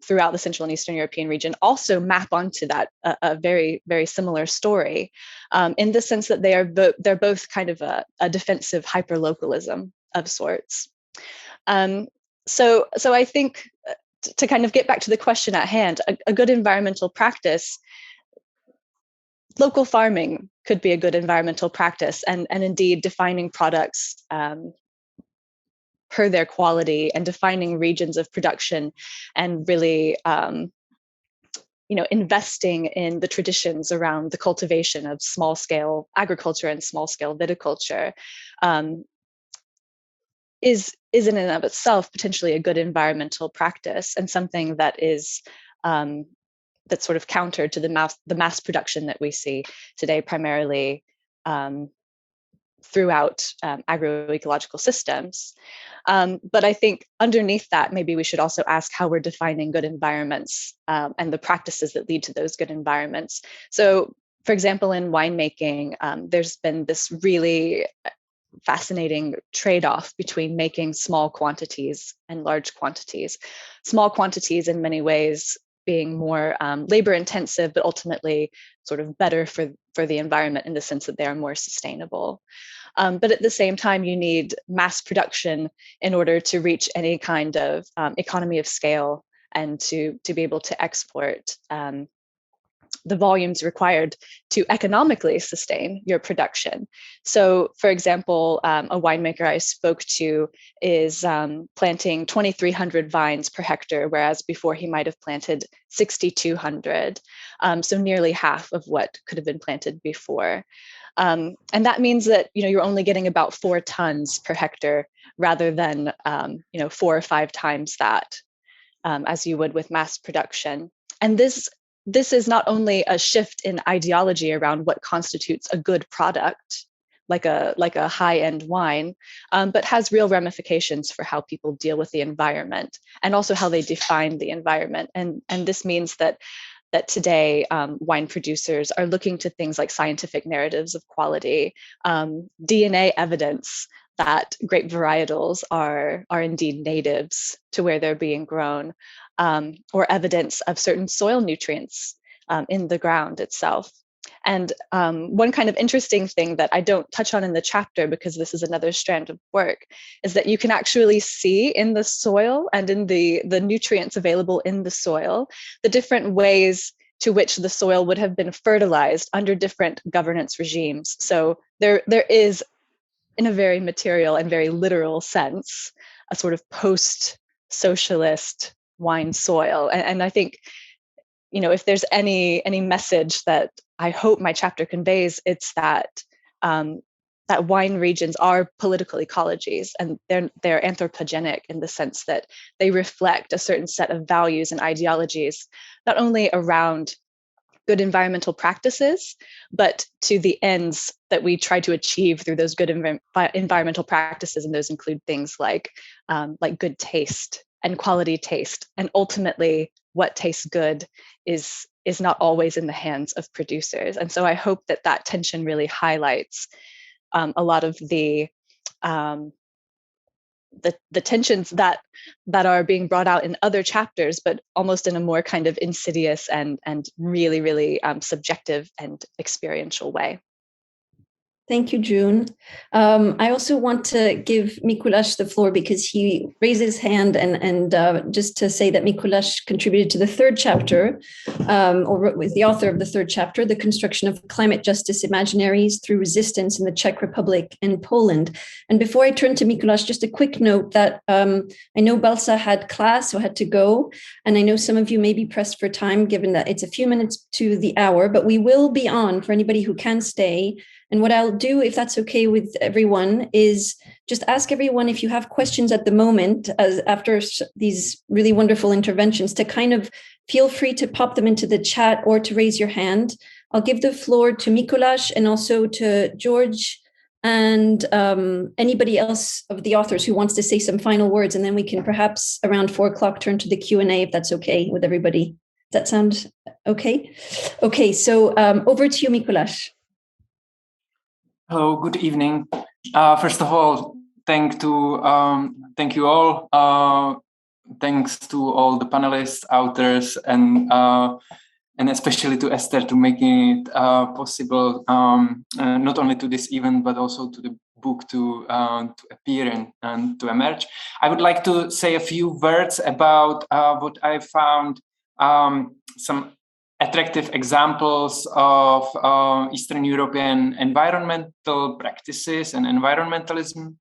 throughout the Central and Eastern European region also map onto that a very, very similar story, in the sense that they're both kind of a defensive hyperlocalism of sorts. So I think to kind of get back to the question at hand, a good environmental practice, local farming could be a good environmental practice, and indeed defining products per their quality and defining regions of production and really investing in the traditions around the cultivation of small scale agriculture and small scale viticulture is in and of itself potentially a good environmental practice, and something that is that's sort of counter to the mass production that we see today, primarily throughout agroecological systems. But I think underneath that, maybe we should also ask how we're defining good environments and the practices that lead to those good environments. So, for example, in winemaking, there's been this really fascinating trade-off between making small quantities and large quantities. Small quantities in many ways being more labor intensive, but ultimately sort of better for the environment in the sense that they are more sustainable. But at the same time, you need mass production in order to reach any kind of economy of scale and to be able to export the volumes required to economically sustain your production. So, for example, a winemaker I spoke to is planting 2,300 vines per hectare, whereas before he might have planted 6,200. So nearly half of what could have been planted before. And that means that you're only getting about 4 tons per hectare rather than 4 or 5 times that as you would with mass production. And this is not only a shift in ideology around what constitutes a good product, like a high-end wine, but has real ramifications for how people deal with the environment and also how they define the environment. And this means that today wine producers are looking to things like scientific narratives of quality, DNA evidence that grape varietals are indeed natives to where they're being grown, or evidence of certain soil nutrients in the ground itself. And one kind of interesting thing that I don't touch on in the chapter, because this is another strand of work, is that you can actually see in the soil and in the nutrients available in the soil, the different ways to which the soil would have been fertilized under different governance regimes. So there is, in a very material and very literal sense, a sort of post-socialist wine soil. And I think, if there's any message that I hope my chapter conveys, it's that that wine regions are political ecologies, and they're anthropogenic in the sense that they reflect a certain set of values and ideologies, not only around good environmental practices, but to the ends that we try to achieve through those good environmental practices. And those include things like good taste and quality taste. And ultimately, what tastes good is not always in the hands of producers. And so I hope that tension really highlights a lot of the tensions that are being brought out in other chapters, but almost in a more kind of insidious and really, really subjective and experiential way. Thank you, June. I also want to give Mikulás the floor because he raised his hand, and just to say that Mikulás contributed to the third chapter, or was the author of the third chapter, The Construction of Climate Justice Imaginaries Through Resistance in the Czech Republic and Poland. And before I turn to Mikulás, just a quick note that I know Balsa had class, so had to go, and I know some of you may be pressed for time, given that it's a few minutes to the hour, but we will be on for anybody who can stay. And what I'll do, if that's okay with everyone, is just ask everyone if you have questions at the moment, after these really wonderful interventions, to kind of feel free to pop them into the chat or to raise your hand. I'll give the floor to Mikulás and also to György and anybody else of the authors who wants to say some final words. And then we can perhaps around 4 o'clock turn to the Q&A, if that's okay with everybody. Does that sound okay? Okay, so over to you, Mikulás. Hello, good evening. First of all, thank you all. Thanks to all the panelists, authors, and especially to Eszter to making it possible, not only to this event but also to the book to appear and to emerge. I would like to say a few words about what I found some attractive examples of Eastern European environmental practices and environmentalism.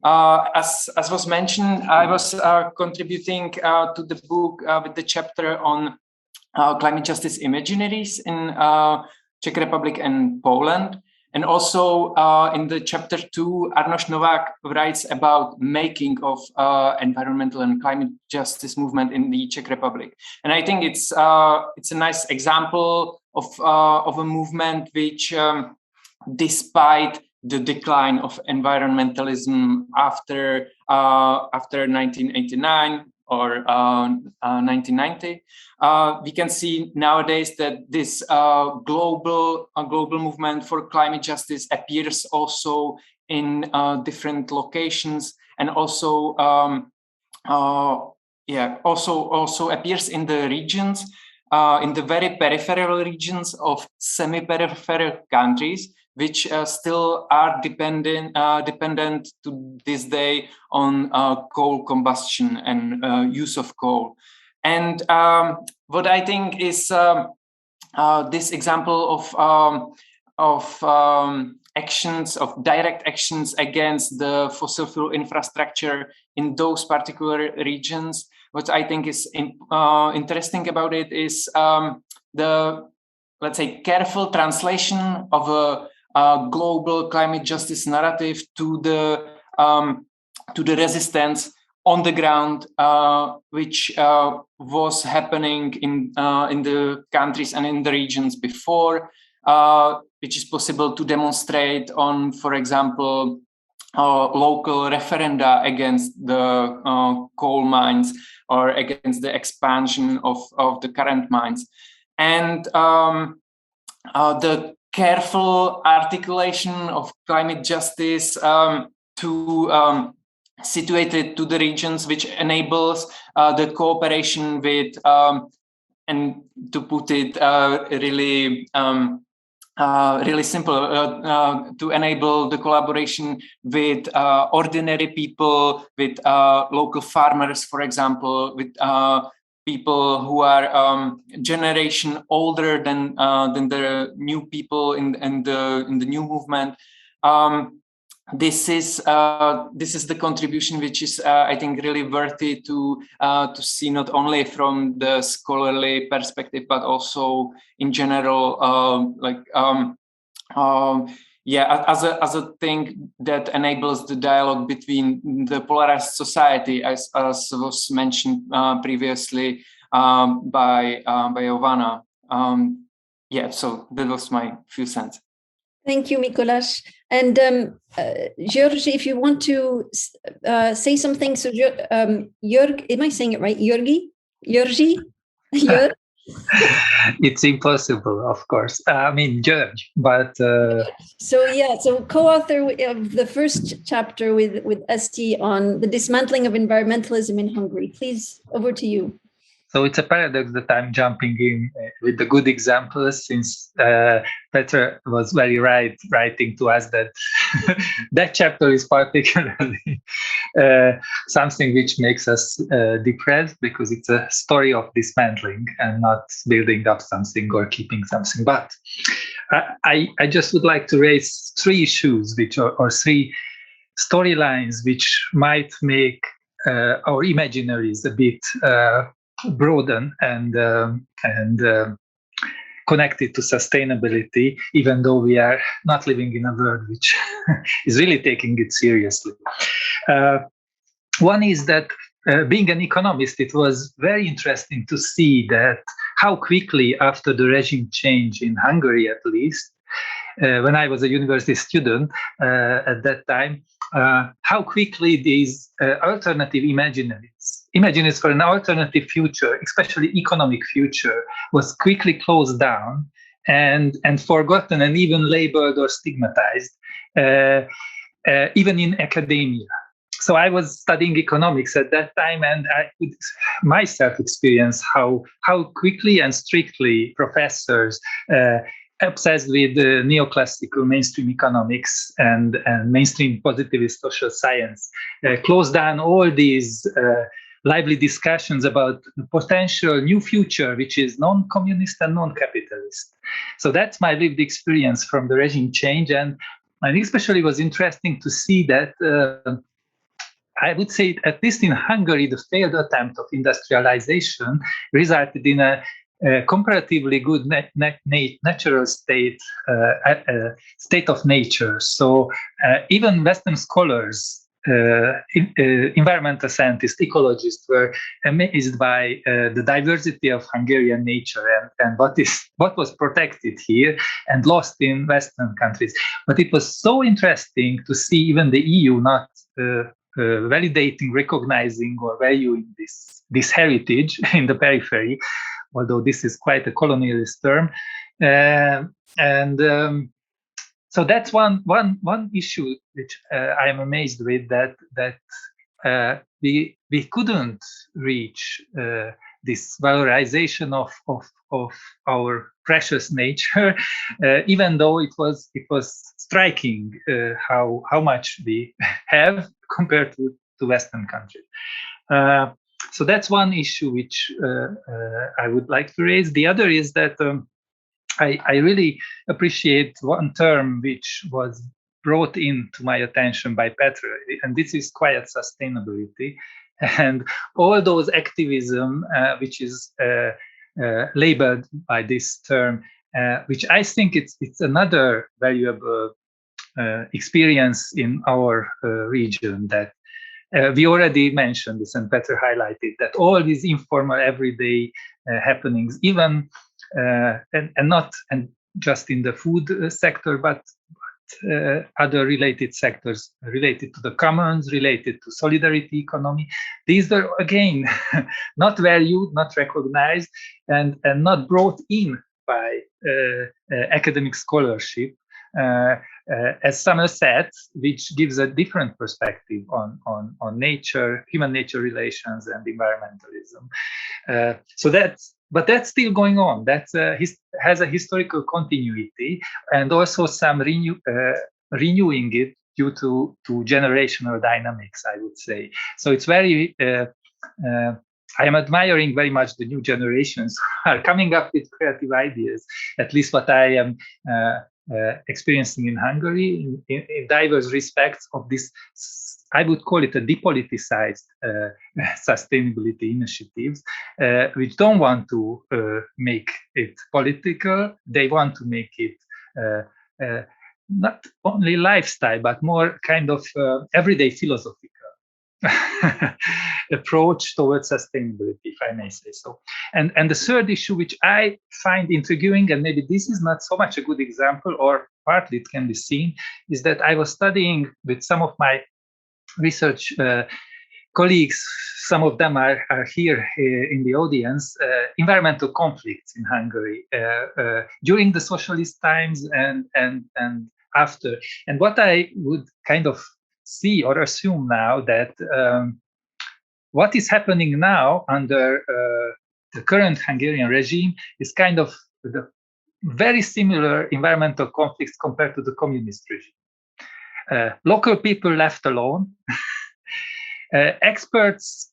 As was mentioned, I was contributing to the book with the chapter on climate justice imaginaries in Czech Republic and Poland. And also in the chapter 2, Arnoš Novák writes about making of environmental and climate justice movement in the Czech Republic. And I think it's a nice example of a movement which, despite the decline of environmentalism after 1989 or 1990, we can see nowadays that this global movement for climate justice appears also in different locations, and also also appears in the regions, in the very peripheral regions of semi-peripheral countries, which still are dependent to this day on coal combustion and use of coal. And what I think is this example of actions, of direct actions against the fossil fuel infrastructure in those particular regions. What I think is interesting about it is the, let's say, careful translation of a global climate justice narrative to the resistance on the ground, which was happening in the countries and in the regions before, which is possible to demonstrate on, for example, local referenda against the coal mines or against the expansion of the current mines. And the careful articulation of climate justice to situate it to the regions, which enables the cooperation with, and to put it really simple, to enable the collaboration with ordinary people, with local farmers, for example, with people who are generation older than the new people in the new movement. This is the contribution which is I think really worthy to see, not only from the scholarly perspective but also in general, as a thing that enables the dialogue between the polarized society, as was mentioned previously by Jovana. yeah, so that was my few cents. Thank you, Mikulás. And György, if you want to say something, so György, am I saying it right? György? It's impossible, of course. I mean, György, but... So co-author of the first chapter with Eszter on the dismantling of environmentalism in Hungary. Please, over to you. So it's a paradox that I'm jumping in with the good examples, since Petr was very right writing to us that that chapter is particularly something which makes us depressed, because it's a story of dismantling and not building up something or keeping something. But I just would like to raise three issues, or three storylines which might make our imaginaries a bit broaden and connected to sustainability, even though we are not living in a world which is really taking it seriously. One is that being an economist, it was very interesting to see that how quickly after the regime change in Hungary, at least, when I was a university student at that time, how quickly these alternative imaginaries for an alternative future, especially economic future, was quickly closed down and forgotten and even labeled or stigmatized, even in academia. So I was studying economics at that time, and I could myself experience how quickly and strictly professors obsessed with neoclassical mainstream economics and mainstream positivist social science closed down all these lively discussions about the potential new future, which is non-communist and non-capitalist. So that's my lived experience from the regime change. And especially was interesting to see that I would say, at least in Hungary, the failed attempt of industrialization resulted in a comparatively good natural state of nature. So even Western scholars, environmental scientists, ecologists, were amazed by the diversity of Hungarian nature and what was protected here and lost in Western countries. But it was so interesting to see even the EU not validating, recognizing, or valuing this heritage in the periphery, although this is quite a colonialist term. So that's one issue which I am amazed with, that we couldn't reach this valorization of our precious nature, even though it was striking how much we have compared to Western countries. So that's one issue which I would like to raise. The other is that I really appreciate one term which was brought into my attention by Petr, and this is quiet sustainability. And all those activism which is labeled by this term, which I think it's another valuable experience in our region, that we already mentioned this, and Petr highlighted that all these informal everyday happenings, even and not just in the food sector, but other related sectors related to the commons, related to solidarity economy. These are, again, not valued, not recognized, and not brought in by academic scholarship as some assets, which gives a different perspective on nature, human nature relations, and environmentalism. But that's still going on. That has a historical continuity, and also some renewing it due to generational dynamics, I would say. So it's very, I am admiring very much the new generations who are coming up with creative ideas, at least what I am experiencing in Hungary in diverse respects of this. I would call it a depoliticized sustainability initiatives, which don't want to make it political. They want to make it not only lifestyle, but more kind of everyday philosophical. approach towards sustainability, if I may say so. And the third issue, which I find intriguing, and maybe this is not so much a good example, or partly it can be seen, is that I was studying with some of my research colleagues, some of them are here in the audience, environmental conflicts in Hungary during the socialist times and after. And what I would kind of see or assume now that what is happening now under the current Hungarian regime is kind of the very similar environmental conflicts compared to the communist regime. Local people left alone. Experts,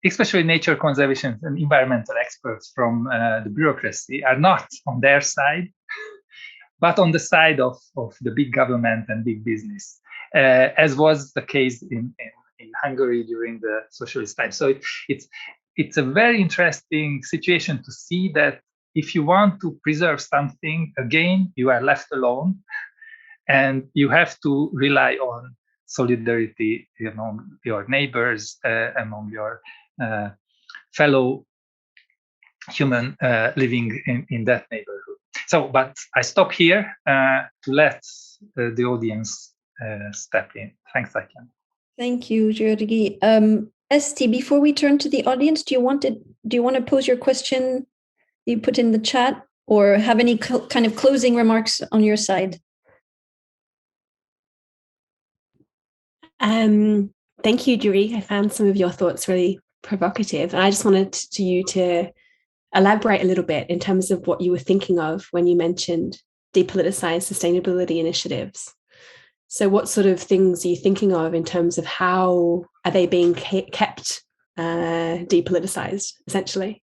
especially nature conservation and environmental experts from the bureaucracy, are not on their side, but on the side of the big government and big business, as was the case in Hungary during the socialist time. So it's a very interesting situation to see that if you want to preserve something, again, you are left alone, and you have to rely on solidarity among your neighbors, among your fellow human living in that neighborhood. So, but I stop here to let the audience step in. Thanks, Tatiana. Thank you, György. Esti, before we turn to the audience, do you want to pose your question you put in the chat, or have any kind of closing remarks on your side? Thank you, György. I found some of your thoughts really provocative, and I just wanted you to elaborate a little bit in terms of what you were thinking of when you mentioned depoliticized sustainability initiatives. So what sort of things are you thinking of in terms of how are they being kept depoliticized, essentially?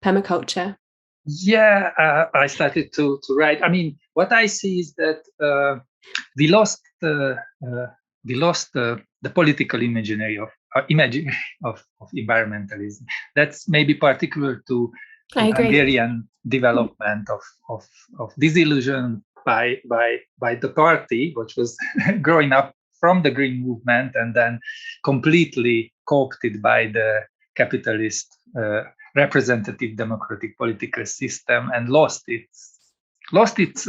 Permaculture. Yeah, I started to write. I mean, what I see is that we lost the political imagery of environmentalism. That's maybe particular to Hungarian development of disillusion by the party, which was growing up from the Green Movement and then completely co-opted by the capitalist representative democratic political system and lost its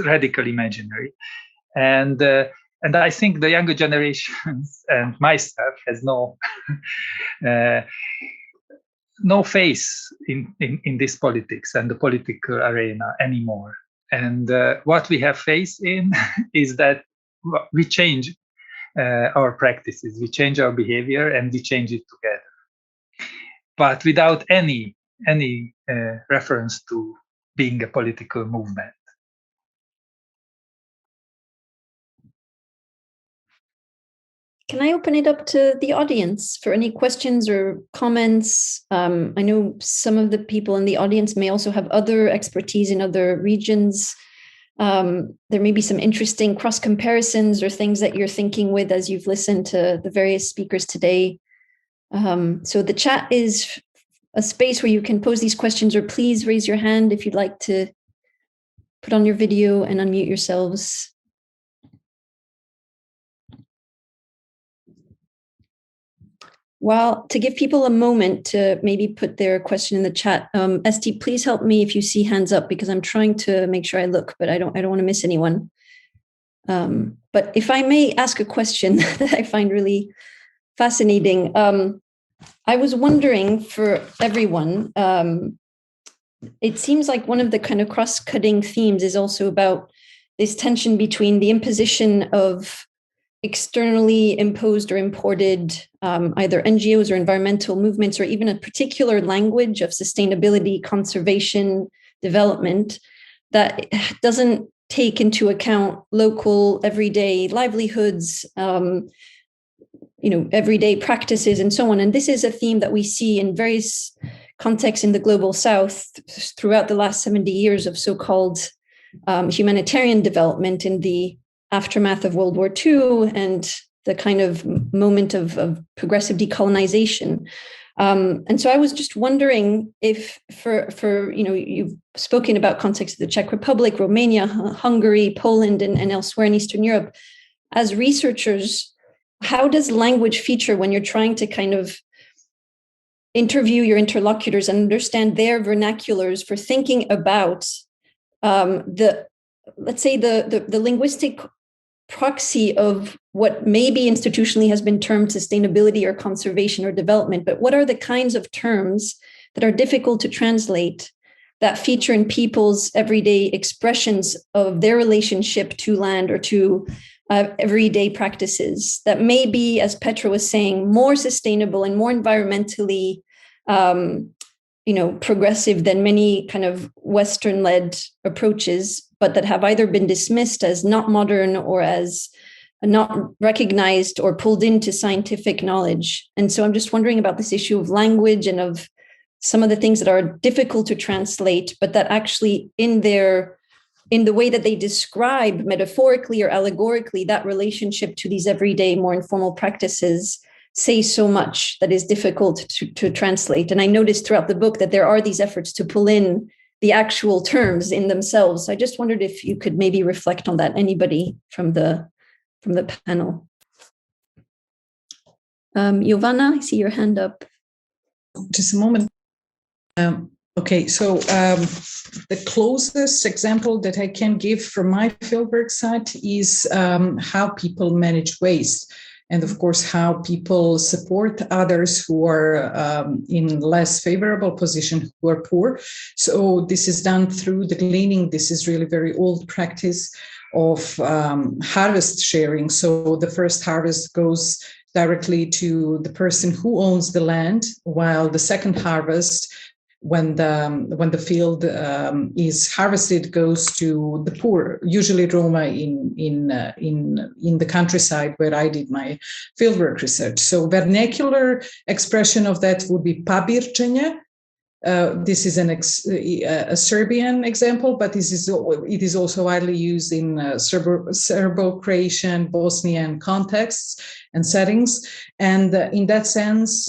radical imaginary. And I think the younger generations and myself has no face in this politics and the political arena anymore. And what we have face in is that we change our practices, we change our behavior, and we change it together, but without any reference to being a political movement. Can I open it up to the audience for any questions or comments? I know some of the people in the audience may also have other expertise in other regions. There may be some interesting cross comparisons or things that you're thinking with as you've listened to the various speakers today. So the chat is a space where you can pose these questions, or please raise your hand if you'd like to put on your video and unmute yourselves. Well, to give people a moment to maybe put their question in the chat, Esti, please help me if you see hands up, because I'm trying to make sure I look, but I don't want to miss anyone. But if I may ask a question that I find really fascinating, I was wondering for everyone, it seems like one of the kind of cross-cutting themes is also about this tension between the imposition of externally imposed or imported either NGOs or environmental movements, or even a particular language of sustainability, conservation, development that doesn't take into account local everyday livelihoods, everyday practices and so on. And this is a theme that we see in various contexts in the global South throughout the last 70 years of so-called humanitarian development in the aftermath of World War II and the kind of moment of progressive decolonization. And so I was just wondering if for you've spoken about context of the Czech Republic, Romania, Hungary, Poland, and elsewhere in Eastern Europe, as researchers, how does language feature when you're trying to kind of interview your interlocutors and understand their vernaculars for thinking about the linguistic proxy of what maybe institutionally has been termed sustainability or conservation or development, but what are the kinds of terms that are difficult to translate that feature in people's everyday expressions of their relationship to land or to everyday practices that may be, as Petr was saying, more sustainable and more environmentally progressive than many kind of Western-led approaches, but that have either been dismissed as not modern or as not recognized or pulled into scientific knowledge. And so I'm just wondering about this issue of language and of some of the things that are difficult to translate, but that actually in the way that they describe metaphorically or allegorically that relationship to these everyday, more informal practices say so much that is difficult to translate. And I noticed throughout the book that there are these efforts to pull in the actual terms in themselves. I just wondered if you could maybe reflect on that, anybody from the panel. Jovana, I see your hand up. Just a moment. Okay, so the closest example that I can give from my fieldwork site is how people manage waste. And of course, how people support others who are in less favorable position, who are poor. So this is done through the gleaning. This is really very old practice of harvest sharing. So the first harvest goes directly to the person who owns the land, while the second harvest, when the field is harvested, goes to the poor, usually Roma in the countryside where I did my fieldwork research. So vernacular expression of that would be pabirčenje. This is a Serbian example, but it is also widely used in Serbo-Croatian, Bosnian contexts and settings. And in that sense,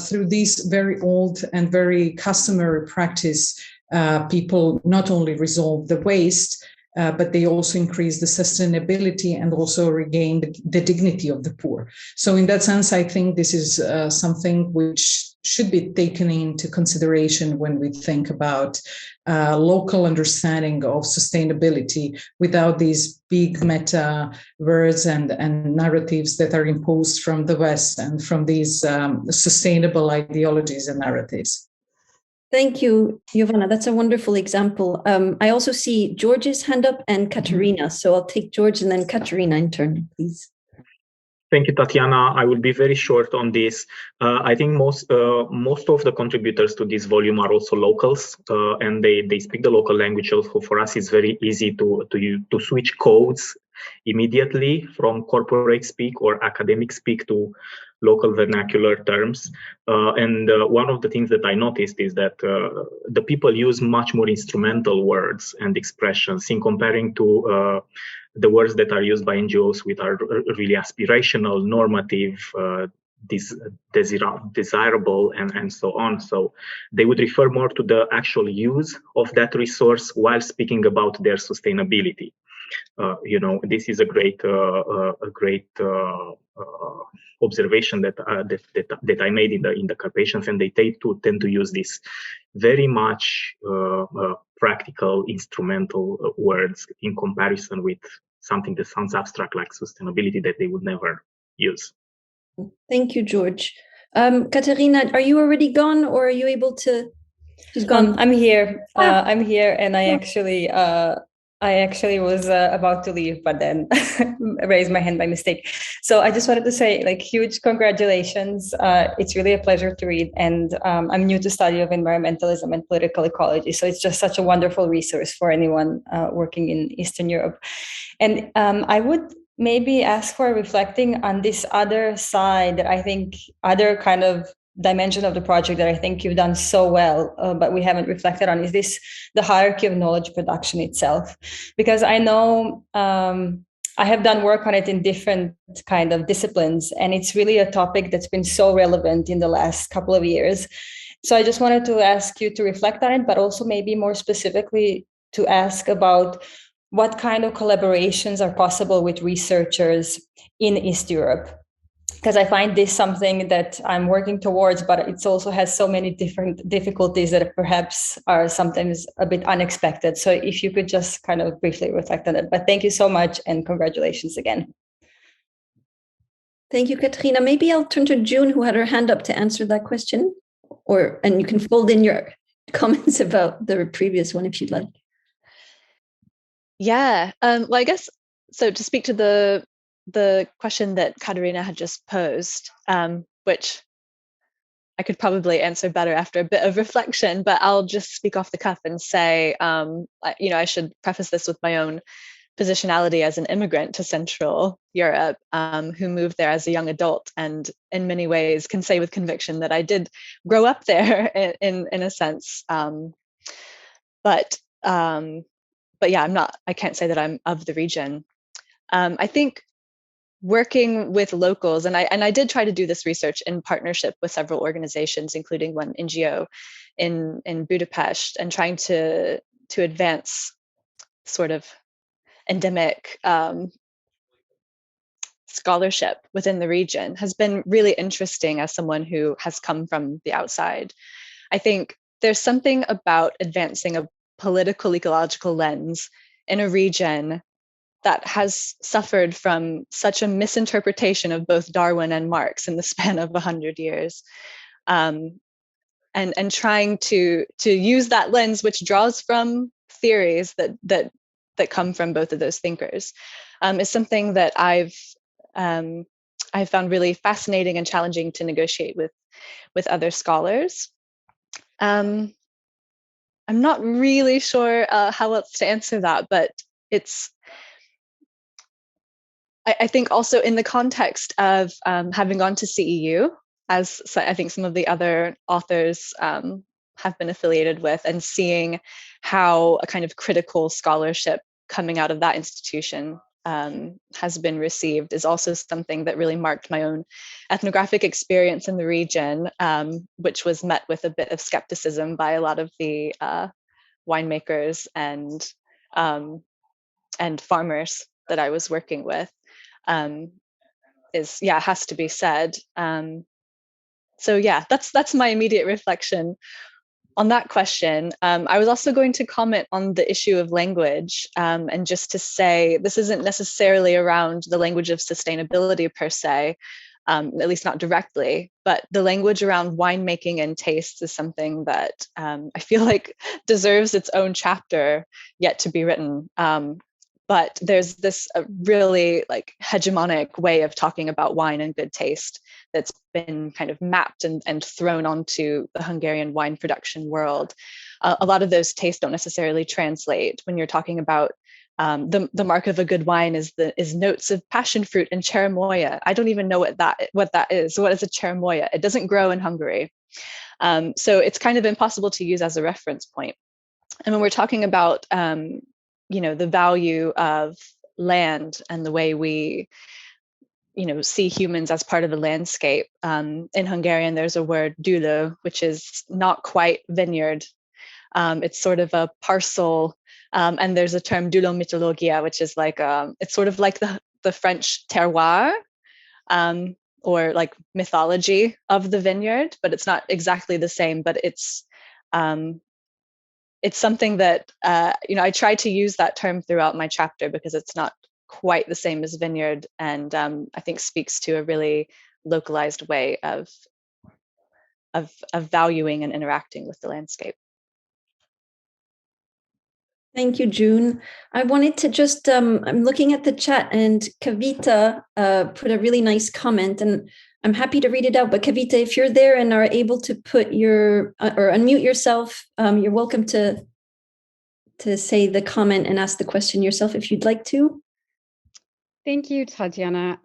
through this very old and very customary practice, people not only resolve the waste, but they also increase the sustainability and also regain the dignity of the poor. So in that sense, I think this is something which should be taken into consideration when we think about local understanding of sustainability without these big meta words and narratives that are imposed from the West and from these sustainable ideologies and narratives. Thank you, Jovana. That's a wonderful example. I also see George's hand up and Katerina. So I'll take George and then Katerina in turn, please. Thank you, Tatiana. I will be very short on this. I think most of the contributors to this volume are also locals, and they speak the local language. So for us, it's very easy to switch codes immediately from corporate speak or academic speak to local vernacular terms. And one of the things that I noticed is that the people use much more instrumental words and expressions in comparing to the words that are used by NGOs, which are really aspirational, normative, desirable, and so on. So they would refer more to the actual use of that resource while speaking about their sustainability. This is a great observation that I made in the Carpathians, and they tend to use this very much practical, instrumental words in comparison with something that sounds abstract like sustainability that they would never use. Thank you, George. Katerina, are you already gone, or are you able to? She's gone. I'm here. I'm here, and I actually was about to leave, but then raised my hand by mistake. So I just wanted to say, huge congratulations. It's really a pleasure to read. And I'm new to study of environmentalism and political ecology. So it's just such a wonderful resource for anyone working in Eastern Europe. And I would maybe ask for reflecting on this other side that I think other kind of dimension of the project that I think you've done so well, but we haven't reflected on, is this the hierarchy of knowledge production itself. Because I know I have done work on it in different kind of disciplines, and it's really a topic that's been so relevant in the last couple of years. So I just wanted to ask you to reflect on it, but also maybe more specifically to ask about what kind of collaborations are possible with researchers in East Europe. because I find this something that I'm working towards, but it also has so many different difficulties that perhaps are sometimes a bit unexpected. So if you could just kind of briefly reflect on it. But thank you so much and congratulations again. Thank you, Katrina. Maybe I'll turn to June, who had her hand up to answer that question, and you can fold in your comments about the previous one if you'd like. Yeah, well, I guess, so to speak to the question that Katarina had just posed, which I could probably answer better after a bit of reflection, but I'll just speak off the cuff and say, I should preface this with my own positionality as an immigrant to Central Europe, who moved there as a young adult, and in many ways can say with conviction that I did grow up there in a sense. But yeah, I can't say that I'm of the region. I think working with locals, and I did try to do this research in partnership with several organizations, including one NGO in Budapest, and trying to advance sort of endemic scholarship within the region has been really interesting as someone who has come from the outside. I think there's something about advancing a political ecological lens in a region that has suffered from such a misinterpretation of both Darwin and Marx in the span of 100 years. And trying to use that lens, which draws from theories that come from both of those thinkers, is something that I've found really fascinating and challenging to negotiate with other scholars. I'm not really sure how else to answer that, but I think also in the context of having gone to CEU, as I think some of the other authors have been affiliated with, and seeing how a kind of critical scholarship coming out of that institution has been received, is also something that really marked my own ethnographic experience in the region, which was met with a bit of skepticism by a lot of the winemakers and farmers that I was working with. Has to be said. So yeah, that's my immediate reflection on that question. I was also going to comment on the issue of language, and just to say this isn't necessarily around the language of sustainability per se, at least not directly, but the language around winemaking and taste is something that I feel like deserves its own chapter yet to be written. But there's this really like hegemonic way of talking about wine and good taste that's been kind of mapped and thrown onto the Hungarian wine production world. A lot of those tastes don't necessarily translate when you're talking about the mark of a good wine is notes of passion fruit and cherimoya. I don't even know what that is. What is a cherimoya? It doesn't grow in Hungary. So it's kind of impossible to use as a reference point. And when we're talking about the value of land and the way we, see humans as part of the landscape. In Hungarian, there's a word dulo, which is not quite vineyard. It's sort of a parcel, and there's a term dulomitologia, which is like it's sort of like the French terroir, or like mythology of the vineyard, but it's not exactly the same. But it's something that, I try to use that term throughout my chapter because it's not quite the same as vineyard, and I think speaks to a really localized way of valuing and interacting with the landscape. Thank you, June. I wanted to just, I'm looking at the chat, and Kavita put a really nice comment, and I'm happy to read it out. But Kavita, if you're there and are able to put or unmute yourself, you're welcome to say the comment and ask the question yourself if you'd like to. Thank you, Tatiana.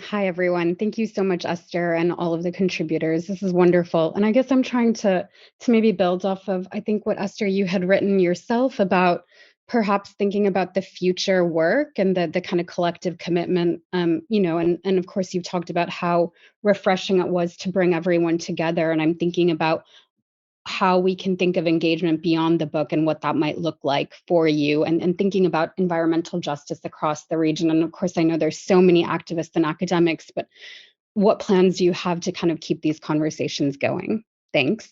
Hi, everyone. Thank you so much, Eszter, and all of the contributors. This is wonderful. And I guess I'm trying to maybe build off of, I think, what, Eszter, you had written yourself about perhaps thinking about the future work and the kind of collective commitment, and of course, you've talked about how refreshing it was to bring everyone together. And I'm thinking about how we can think of engagement beyond the book and what that might look like for you, and thinking about environmental justice across the region. And of course, I know there's so many activists and academics, but what plans do you have to kind of keep these conversations going? Thanks.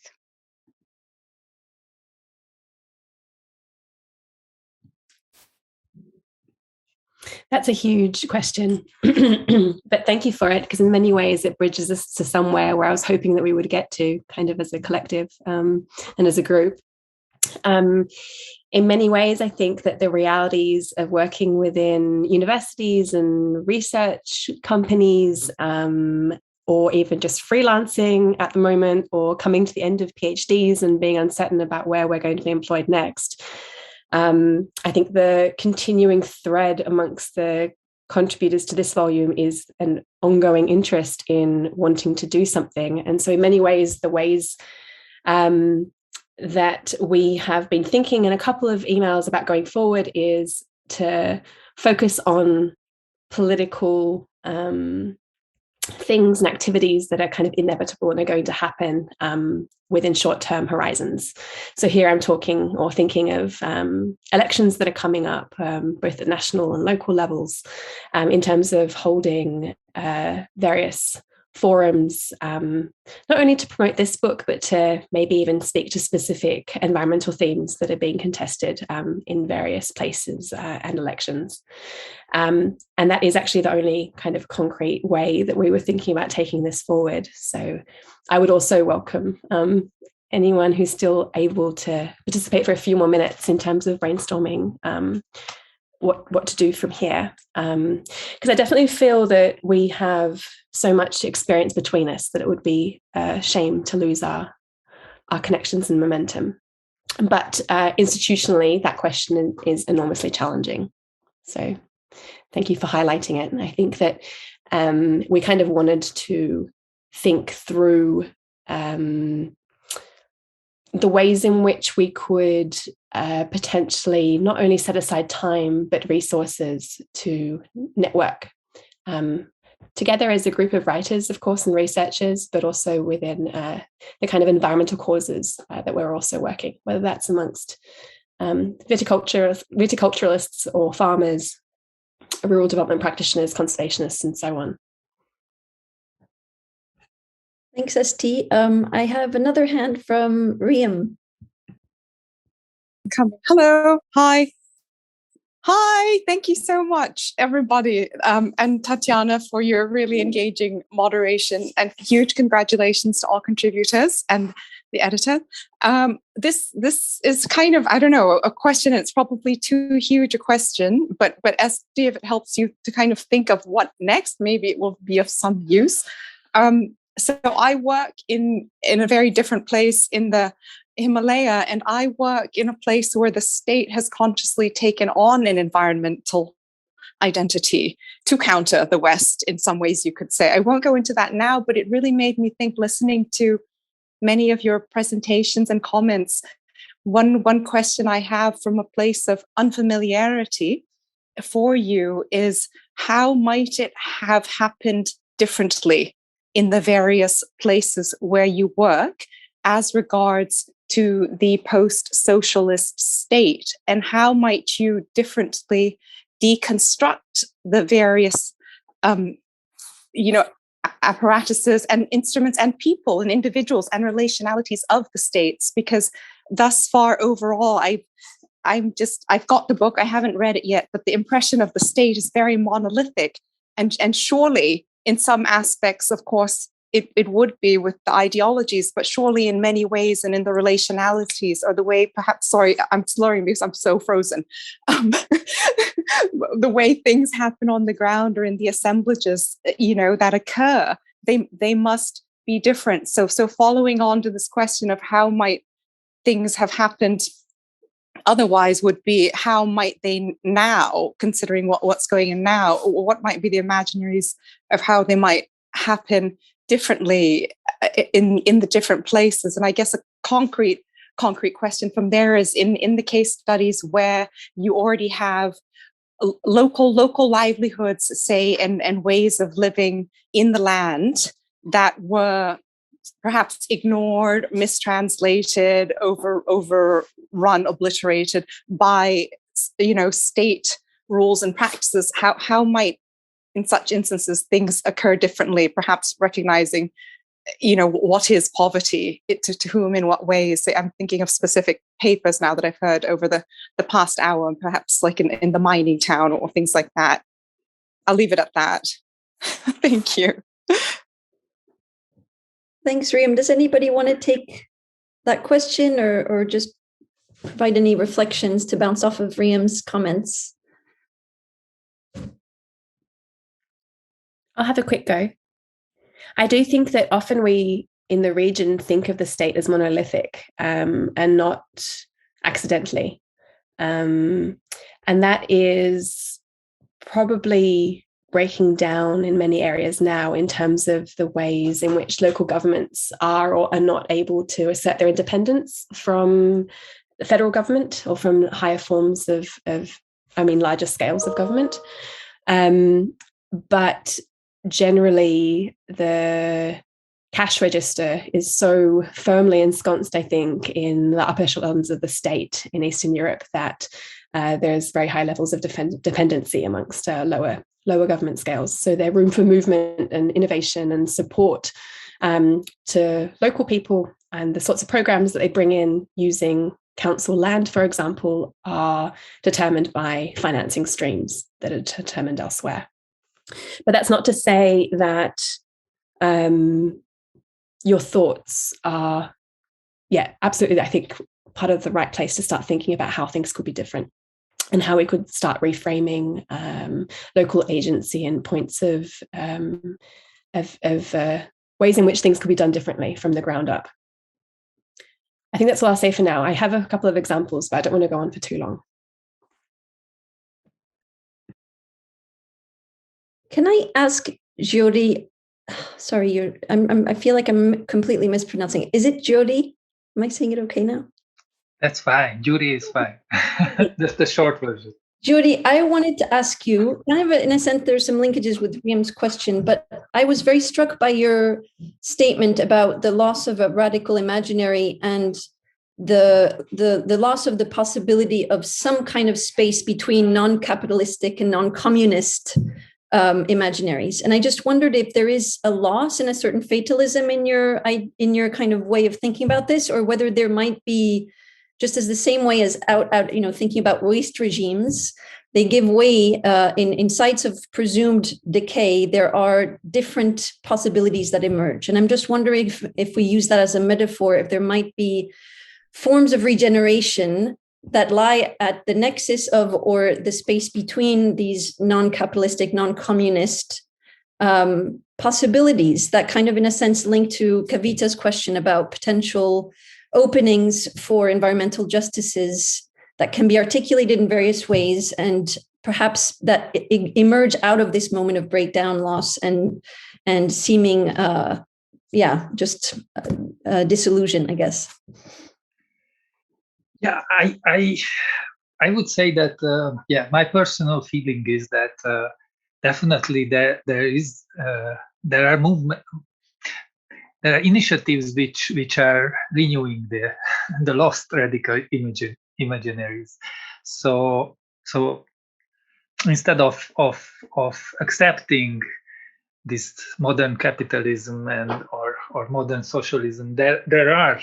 That's a huge question, but thank you for it, because in many ways it bridges us to somewhere where I was hoping that we would get to, kind of as a collective and as a group. In many ways, I think that the realities of working within universities and research companies, or even just freelancing at the moment, or coming to the end of PhDs and being uncertain about where we're going to be employed next, I think the continuing thread amongst the contributors to this volume is an ongoing interest in wanting to do something. And so in many ways, the ways that we have been thinking in a couple of emails about going forward is to focus on political things and activities that are kind of inevitable and are going to happen within short-term horizons. So here I'm talking or thinking of elections that are coming up, both at national and local levels, in terms of holding various forums, not only to promote this book, but to maybe even speak to specific environmental themes that are being contested in various places and elections. And that is actually the only kind of concrete way that we were thinking about taking this forward. So I would also welcome anyone who's still able to participate for a few more minutes in terms of brainstorming what to do from here. Because I definitely feel that we have so much experience between us that it would be a shame to lose our connections and momentum. But institutionally, that question is enormously challenging. So thank you for highlighting it. And I think that we kind of wanted to think through the ways in which we could potentially not only set aside time, but resources to network together as a group of writers, of course, and researchers, but also within the kind of environmental causes that we're also working, whether that's amongst viticulturalists or farmers, rural development practitioners, conservationists, and so on. Thanks, ST. I have another hand from Riem. Hello. Hi. Hi. Thank you so much, everybody. And Tatiana, for your really engaging moderation, and huge congratulations to all contributors and the editor. This is kind of, I don't know, a question. It's probably too huge a question, but ST, if it helps you to kind of think of what next, maybe it will be of some use. So I work in a very different place in the Himalaya, and I work in a place where the state has consciously taken on an environmental identity to counter the West in some ways, you could say. I won't go into that now, but it really made me think, listening to many of your presentations and comments. One question I have from a place of unfamiliarity for you is, how might it have happened differently in the various places where you work as regards to the post-socialist state, and how might you differently deconstruct the various apparatuses and instruments and people and individuals and relationalities of the states? Because thus far overall, I've got the book, I haven't read it yet, but the impression of the state is very monolithic, and surely in some aspects, of course, it would be with the ideologies, but surely in many ways and in the relationalities, or the way, perhaps, sorry, I'm slurring because I'm so frozen, the way things happen on the ground or in the assemblages, that occur, they must be different. So following on to this question of how might things have happened otherwise would be, how might they now, considering what's going on now, what might be the imaginaries of how they might happen differently in the different places? And I guess a concrete question from there is, in the case studies where you already have local livelihoods, say, and ways of living in the land that were perhaps ignored, mistranslated, overrun, obliterated by state rules and practices, how might in such instances things occur differently, perhaps recognizing, you know, what is poverty, to whom, in what ways. I'm thinking of specific papers now that I've heard over the past hour, and perhaps like in the mining town or things like that. I'll leave it at that. Thank you. Thanks, Riem. Does anybody want to take that question or just provide any reflections to bounce off of Riem's comments? I'll have a quick go. I do think that often we in the region think of the state as monolithic, and not accidentally. And that is probably breaking down in many areas now in terms of the ways in which local governments are or are not able to assert their independence from the federal government or from higher forms of larger scales of government. But generally, the cash register is so firmly ensconced, I think, in the upper echelons of the state in Eastern Europe that there's very high levels of dependency amongst lower government scales. So there's room for movement and innovation and support to local people, and the sorts of programs that they bring in using council land, for example, are determined by financing streams that are determined elsewhere. But that's not to say that your thoughts are, absolutely, I think, part of the right place to start thinking about how things could be different and how we could start reframing local agency and points of ways in which things could be done differently from the ground up. I think that's all I'll say for now. I have a couple of examples, but I don't want to go on for too long. Can I ask György? Sorry, I feel like I'm completely mispronouncing it. Is it György? Am I saying it okay now? That's fine. György is fine. Just the short version. György, I wanted to ask you, kind of in a sense, there's some linkages with Riem's question, but I was very struck by your statement about the loss of a radical imaginary and the loss of the possibility of some kind of space between non-capitalistic and non-communist imaginaries. And I just wondered if there is a loss and a certain fatalism in your kind of way of thinking about this, or whether there might be, just as the same way as thinking about waste regimes, they give way in sites of presumed decay. There are different possibilities that emerge. And I'm just wondering if we use that as a metaphor, if there might be forms of regeneration that lie at the nexus of, or the space between, these non-capitalistic, non-communist possibilities that kind of, in a sense, link to Kavita's question about potential openings for environmental justices that can be articulated in various ways, and perhaps that emerge out of this moment of breakdown, loss, and seeming, disillusion, I guess. Yeah, I would say that my personal feeling is that definitely there are movement. There are initiatives which are renewing the lost radical imaginaries. So instead of accepting this modern capitalism or modern socialism, there are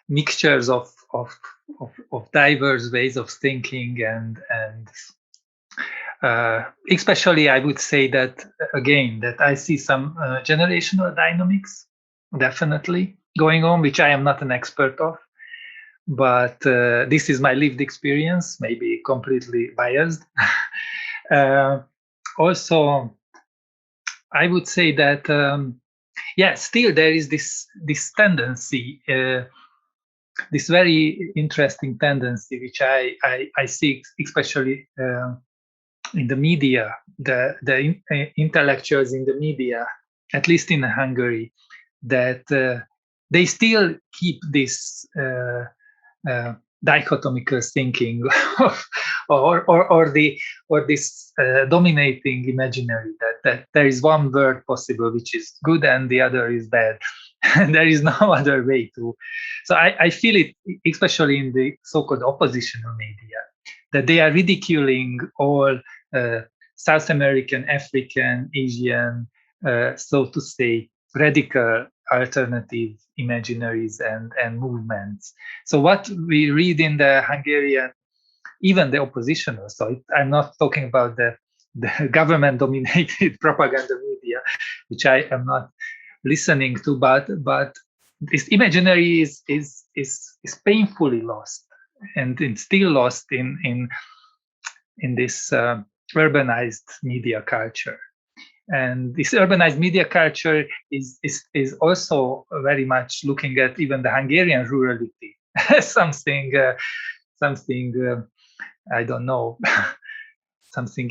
mixtures of diverse ways of thinking, and especially I would say that again that I see some generational dynamics definitely going on, which I am not an expert of, but this is my lived experience, maybe completely biased. Also, I would say that still there is this tendency, this very interesting tendency, which I see especially in the media, the intellectuals in the media, at least in Hungary, that they still keep this dichotomical thinking or this dominating imaginary that there is one word possible which is good and the other is bad, and there is no other way to. So I feel it, especially in the so-called oppositional media, that they are ridiculing all South American, African, Asian, so to say, radical alternative imaginaries and movements. So what we read in the Hungarian, even the opposition, so I'm not talking about the government-dominated propaganda media, which I am not listening to, but this imaginary is painfully lost, and it's still lost in this urbanized media culture. And this urbanized media culture is also very much looking at even the Hungarian rurality as something I don't know, something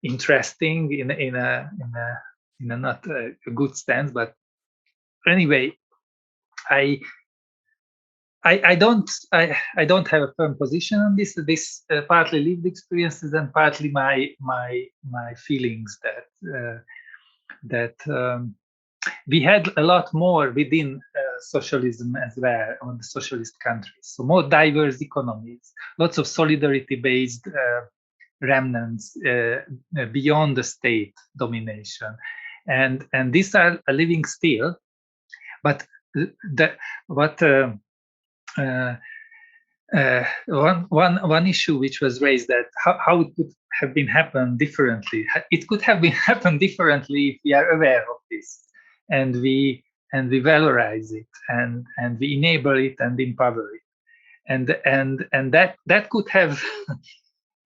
interesting in a not a good stance. But anyway, I don't have a firm position on this. This partly lived experiences and partly my feelings that we had a lot more within socialism as well on the socialist countries. So more diverse economies, lots of solidarity-based remnants beyond the state domination, and these are living still. But one issue which was raised, that how it could have been happened differently. It could have been happened differently if we are aware of this, and we valorize it, and we enable it and empower it, and that could have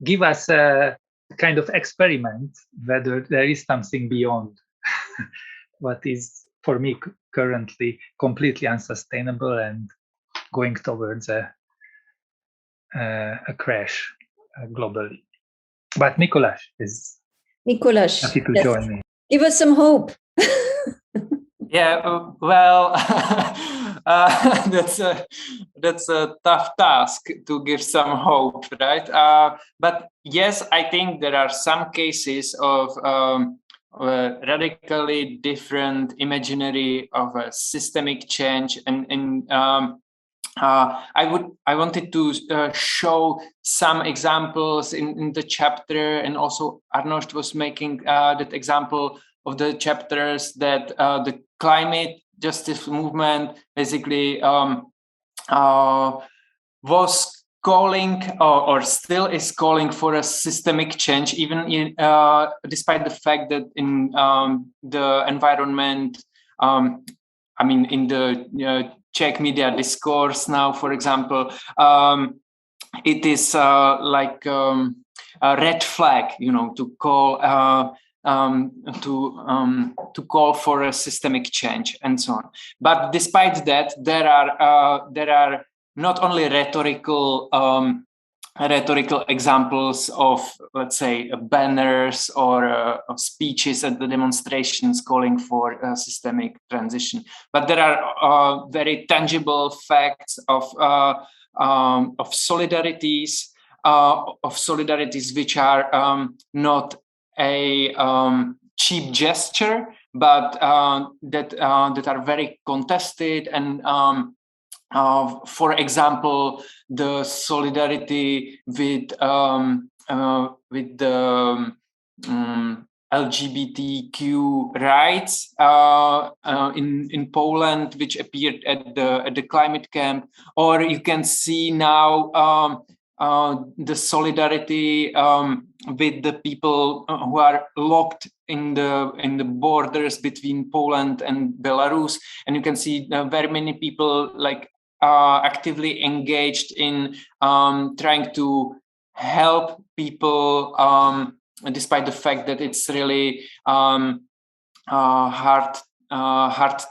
give us a kind of experiment whether there is something beyond what is for me currently completely unsustainable and going towards a crash globally. But Mikulás is happy to join me. Give us some hope. Yeah, well, that's a tough task to give some hope, right? But yes, I think there are some cases of radically different imaginary of a systemic change, and I wanted to show some examples in the chapter, and also Arnošt was making that example of the chapters that the climate justice movement basically was calling or still is calling for a systemic change, even in, despite the fact that in the environment, I mean, in the Czech media discourse now, for example, it is like a red flag, to call to call for a systemic change and so on. But despite that, there are not only rhetorical examples of, let's say, banners or speeches at the demonstrations calling for a systemic transition, but there are very tangible facts of solidarities which are not a cheap gesture, but that are very contested. And for example, the solidarity with the LGBTQ rights in Poland, which appeared at the climate camp, or you can see now the solidarity with the people who are locked in the borders between Poland and Belarus, and you can see very many people actively engaged in trying to help people, despite the fact that it's really hard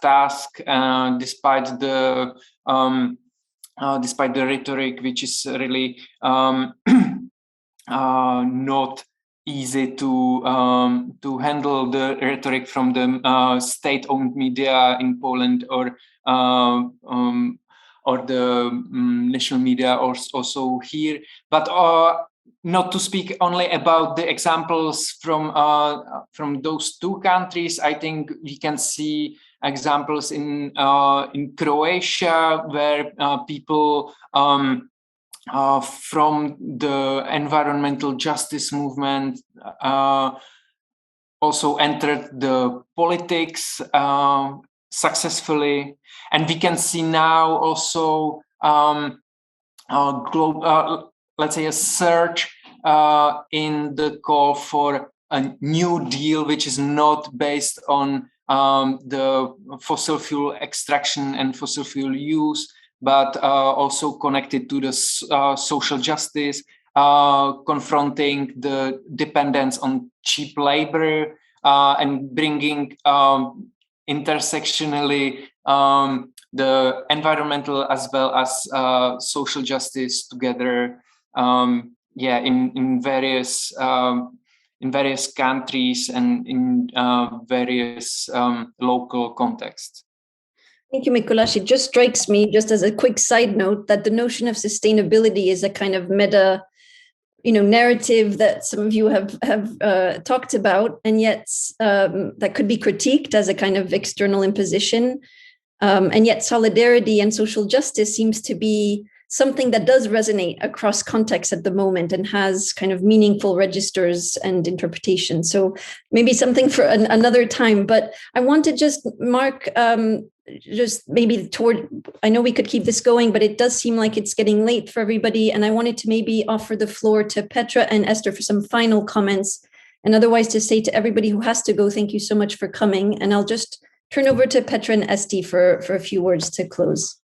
task, despite the rhetoric, which is really not easy to handle, the rhetoric from the state-owned media in Poland or the national media, or also here. But not to speak only about the examples from those two countries, I think we can see examples in Croatia, where people from the environmental justice movement, also entered the politics successfully. And we can see now also let's say a surge in the call for a new deal, which is not based on the fossil fuel extraction and fossil fuel use, but also connected to the social justice, confronting the dependence on cheap labor, and bringing intersectionally the environmental as well as social justice together. In various countries and in various local contexts. Thank you, Mikulás. It just strikes me, just as a quick side note, that the notion of sustainability is a kind of meta, narrative that some of you have talked about, and yet that could be critiqued as a kind of external imposition. And yet solidarity and social justice seems to be something that does resonate across contexts at the moment and has kind of meaningful registers and interpretation. So maybe something for another time, but I want to just mark just maybe I know we could keep this going, but it does seem like it's getting late for everybody. And I wanted to maybe offer the floor to Petr and Eszter for some final comments, and otherwise to say to everybody who has to go, thank you so much for coming. And I'll just turn over to Petr and Eszter for a few words to close.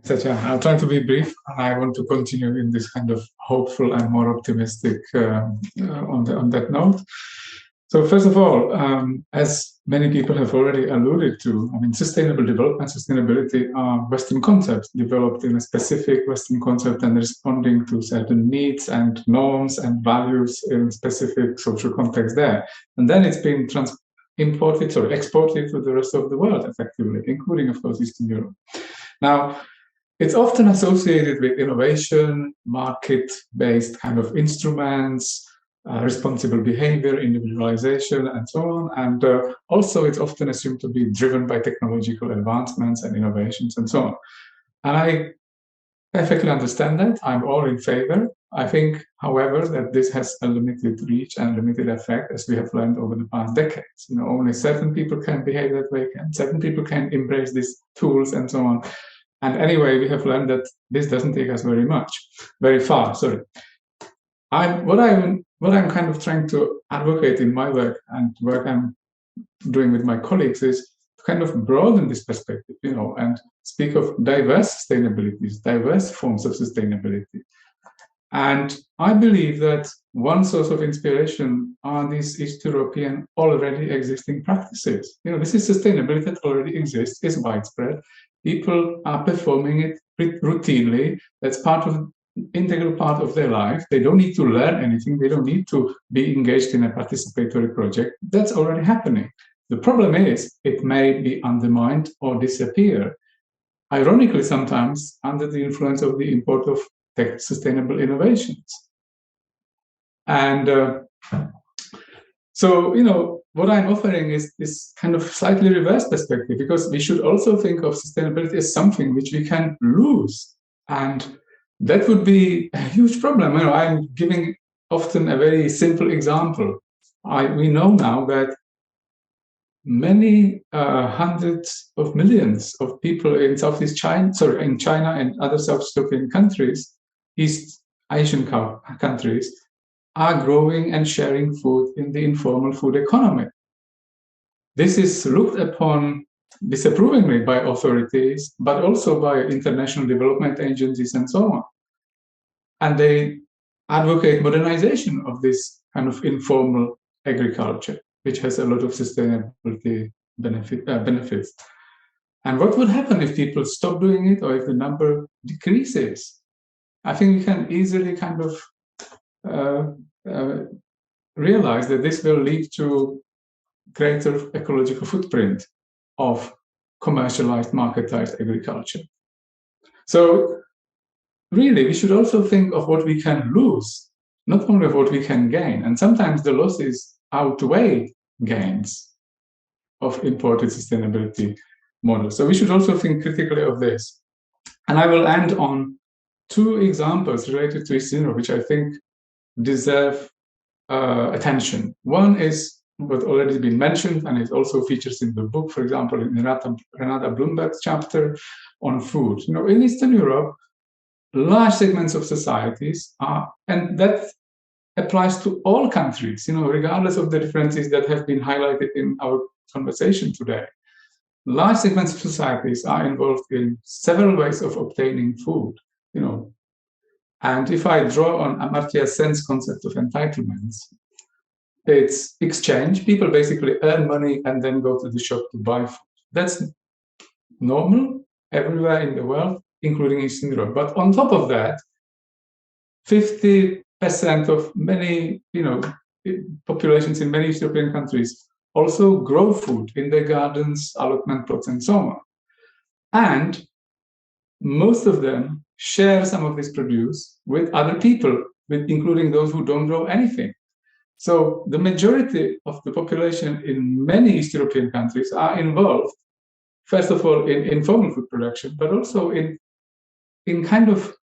Tatiana, I'll try to be brief. I want to continue in this kind of hopeful and more optimistic on that note. So first of all, as many people have already alluded to, sustainable development, sustainability are Western concepts developed in a specific Western concept and responding to certain needs and norms and values in specific social context there. And then it's been exported to the rest of the world effectively, including, of course, Eastern Europe. Now, it's often associated with innovation, market-based kind of instruments, responsible behavior, individualization, and so on. And also, it's often assumed to be driven by technological advancements and innovations and so on. And I perfectly understand that. I'm all in favor. I think, however, that this has a limited reach and limited effect, as we have learned over the past decades. Only certain people can behave that way, and certain people can embrace these tools and so on. And anyway, we have learned that this doesn't take us very far. Sorry. What I'm kind of trying to advocate in my work and work I'm doing with my colleagues is to kind of broaden this perspective, and speak of diverse sustainabilities, diverse forms of sustainability. And I believe that one source of inspiration are these East European already existing practices. This is sustainability that already exists, is widespread. People are performing it routinely. That's integral part of their life. They don't need to learn anything. They don't need to be engaged in a participatory project. That's already happening. The problem is it may be undermined or disappear. Ironically, sometimes under the influence of the import of sustainable innovations. And so, what I'm offering is this kind of slightly reverse perspective, because we should also think of sustainability as something which we can lose. And that would be a huge problem. I'm giving often a very simple example. We know now that many hundreds of millions of people in in China and other South European countries, East Asian countries, are growing and sharing food in the informal food economy. This is looked upon disapprovingly by authorities, but also by international development agencies and so on. And they advocate modernization of this kind of informal agriculture, which has a lot of sustainability benefits. And what would happen if people stop doing it, or if the number decreases? I think we can easily kind of realize that this will lead to greater ecological footprint of commercialized, marketized agriculture. So really, we should also think of what we can lose, not only of what we can gain. And sometimes the losses outweigh gains of imported sustainability models. So we should also think critically of this. And I will end on two examples related to Eastern Europe, which I think deserve attention. One is what already been mentioned, and it also features in the book, for example, in Renata Blumberg's chapter on food. In Eastern Europe, large segments of societies are, and that applies to all countries, regardless of the differences that have been highlighted in our conversation today. Large segments of societies are involved in several ways of obtaining food, And if I draw on Amartya Sen's concept of entitlements, it's exchange. People basically earn money and then go to the shop to buy food. That's normal everywhere in the world, including Eastern Europe. But on top of that, 50% of many, populations in many East European countries also grow food in their gardens, allotment plots, and so on. And most of them share some of this produce with other people, including those who don't grow anything. So the majority of the population in many East European countries are involved, first of all, in informal food production, but also in kind of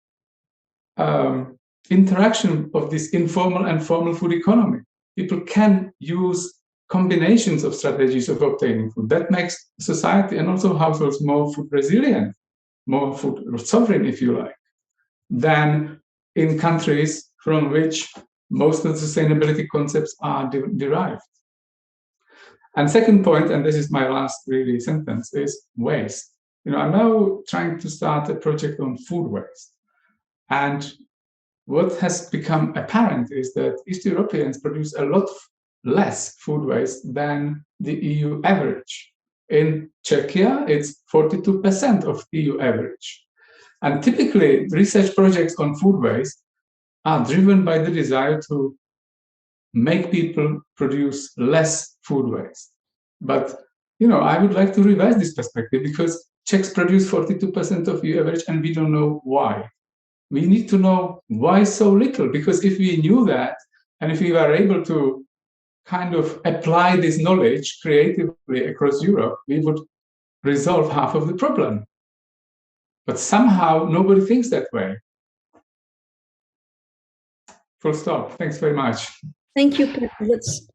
interaction of this informal and formal food economy. People can use combinations of strategies of obtaining food. That makes society and also households more food resilient, more food sovereign, if you like, than in countries from which most of the sustainability concepts are derived. And second point, and this is my last really sentence, is waste. I'm now trying to start a project on food waste. And what has become apparent is that East Europeans produce a lot less food waste than the EU average. In Czechia, it's 42% of EU average. And typically, research projects on food waste are driven by the desire to make people produce less food waste. But, I would like to revise this perspective because Czechs produce 42% of EU average and we don't know why. We need to know why so little, because if we knew that, and if we were able to kind of apply this knowledge creatively across Europe, we would resolve half of the problem. But somehow nobody thinks that way. Full stop. Thanks very much. Thank you, Petr. That's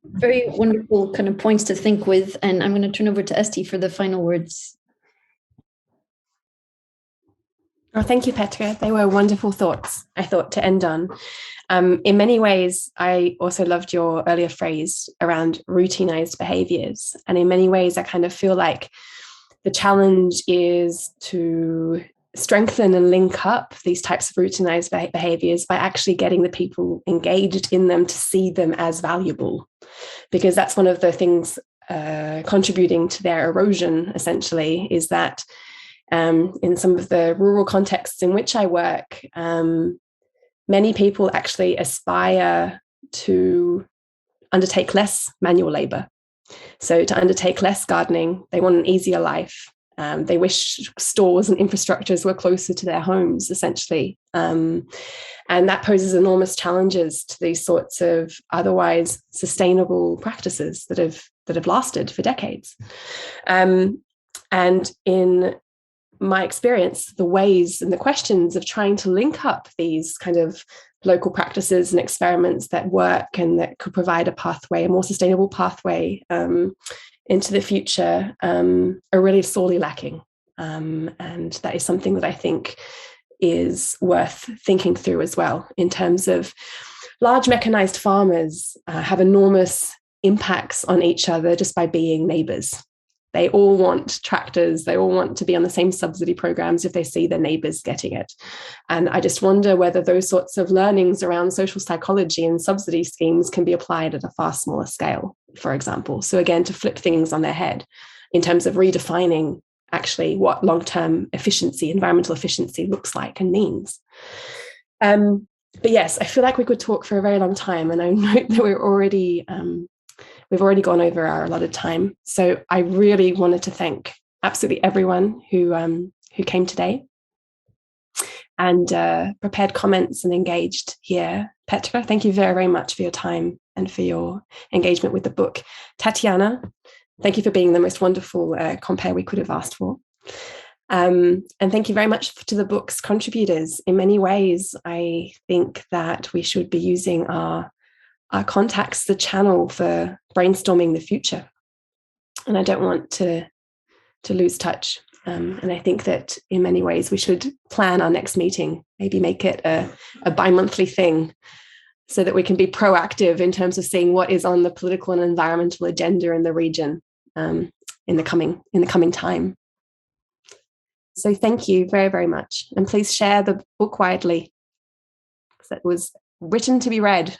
very wonderful kind of points to think with. And I'm going to turn over to Eszter for the final words. Oh, thank you, Petr. They were wonderful thoughts, I thought, to end on. In many ways, I also loved your earlier phrase around routinized behaviors. And in many ways, I kind of feel like the challenge is to strengthen and link up these types of routinized behaviors by actually getting the people engaged in them to see them as valuable. Because that's one of the things contributing to their erosion, essentially, is that in some of the rural contexts in which I work, many people actually aspire to undertake less manual labor. So to undertake less gardening, they want an easier life. They wish stores and infrastructures were closer to their homes, essentially. And that poses enormous challenges to these sorts of otherwise sustainable practices that have lasted for decades. And in my experience, the ways and the questions of trying to link up these kind of local practices and experiments that work and that could provide a pathway, a more sustainable pathway into the future, are really sorely lacking. And that is something that I think is worth thinking through as well, in terms of large mechanized farmers have enormous impacts on each other just by being neighbors. They all want tractors. They all want to be on the same subsidy programs if they see their neighbors getting it. And I just wonder whether those sorts of learnings around social psychology and subsidy schemes can be applied at a far smaller scale, for example. So again, to flip things on their head in terms of redefining actually what long-term efficiency, environmental efficiency looks like and means. But yes, I feel like we could talk for a very long time, and I know that we've already gone over our allotted time. So I really wanted to thank absolutely everyone who came today and prepared comments and engaged here. Petr, thank you very, very much for your time and for your engagement with the book. Tatiana, thank you for being the most wonderful compere we could have asked for. And thank you very much to the book's contributors. In many ways, I think that we should be using our contacts, the channel for brainstorming the future. And I don't want to lose touch. And I think that in many ways we should plan our next meeting, maybe make it a bi-monthly thing, so that we can be proactive in terms of seeing what is on the political and environmental agenda in the region in the coming time. So thank you very, very much. And please share the book widely, because it was written to be read.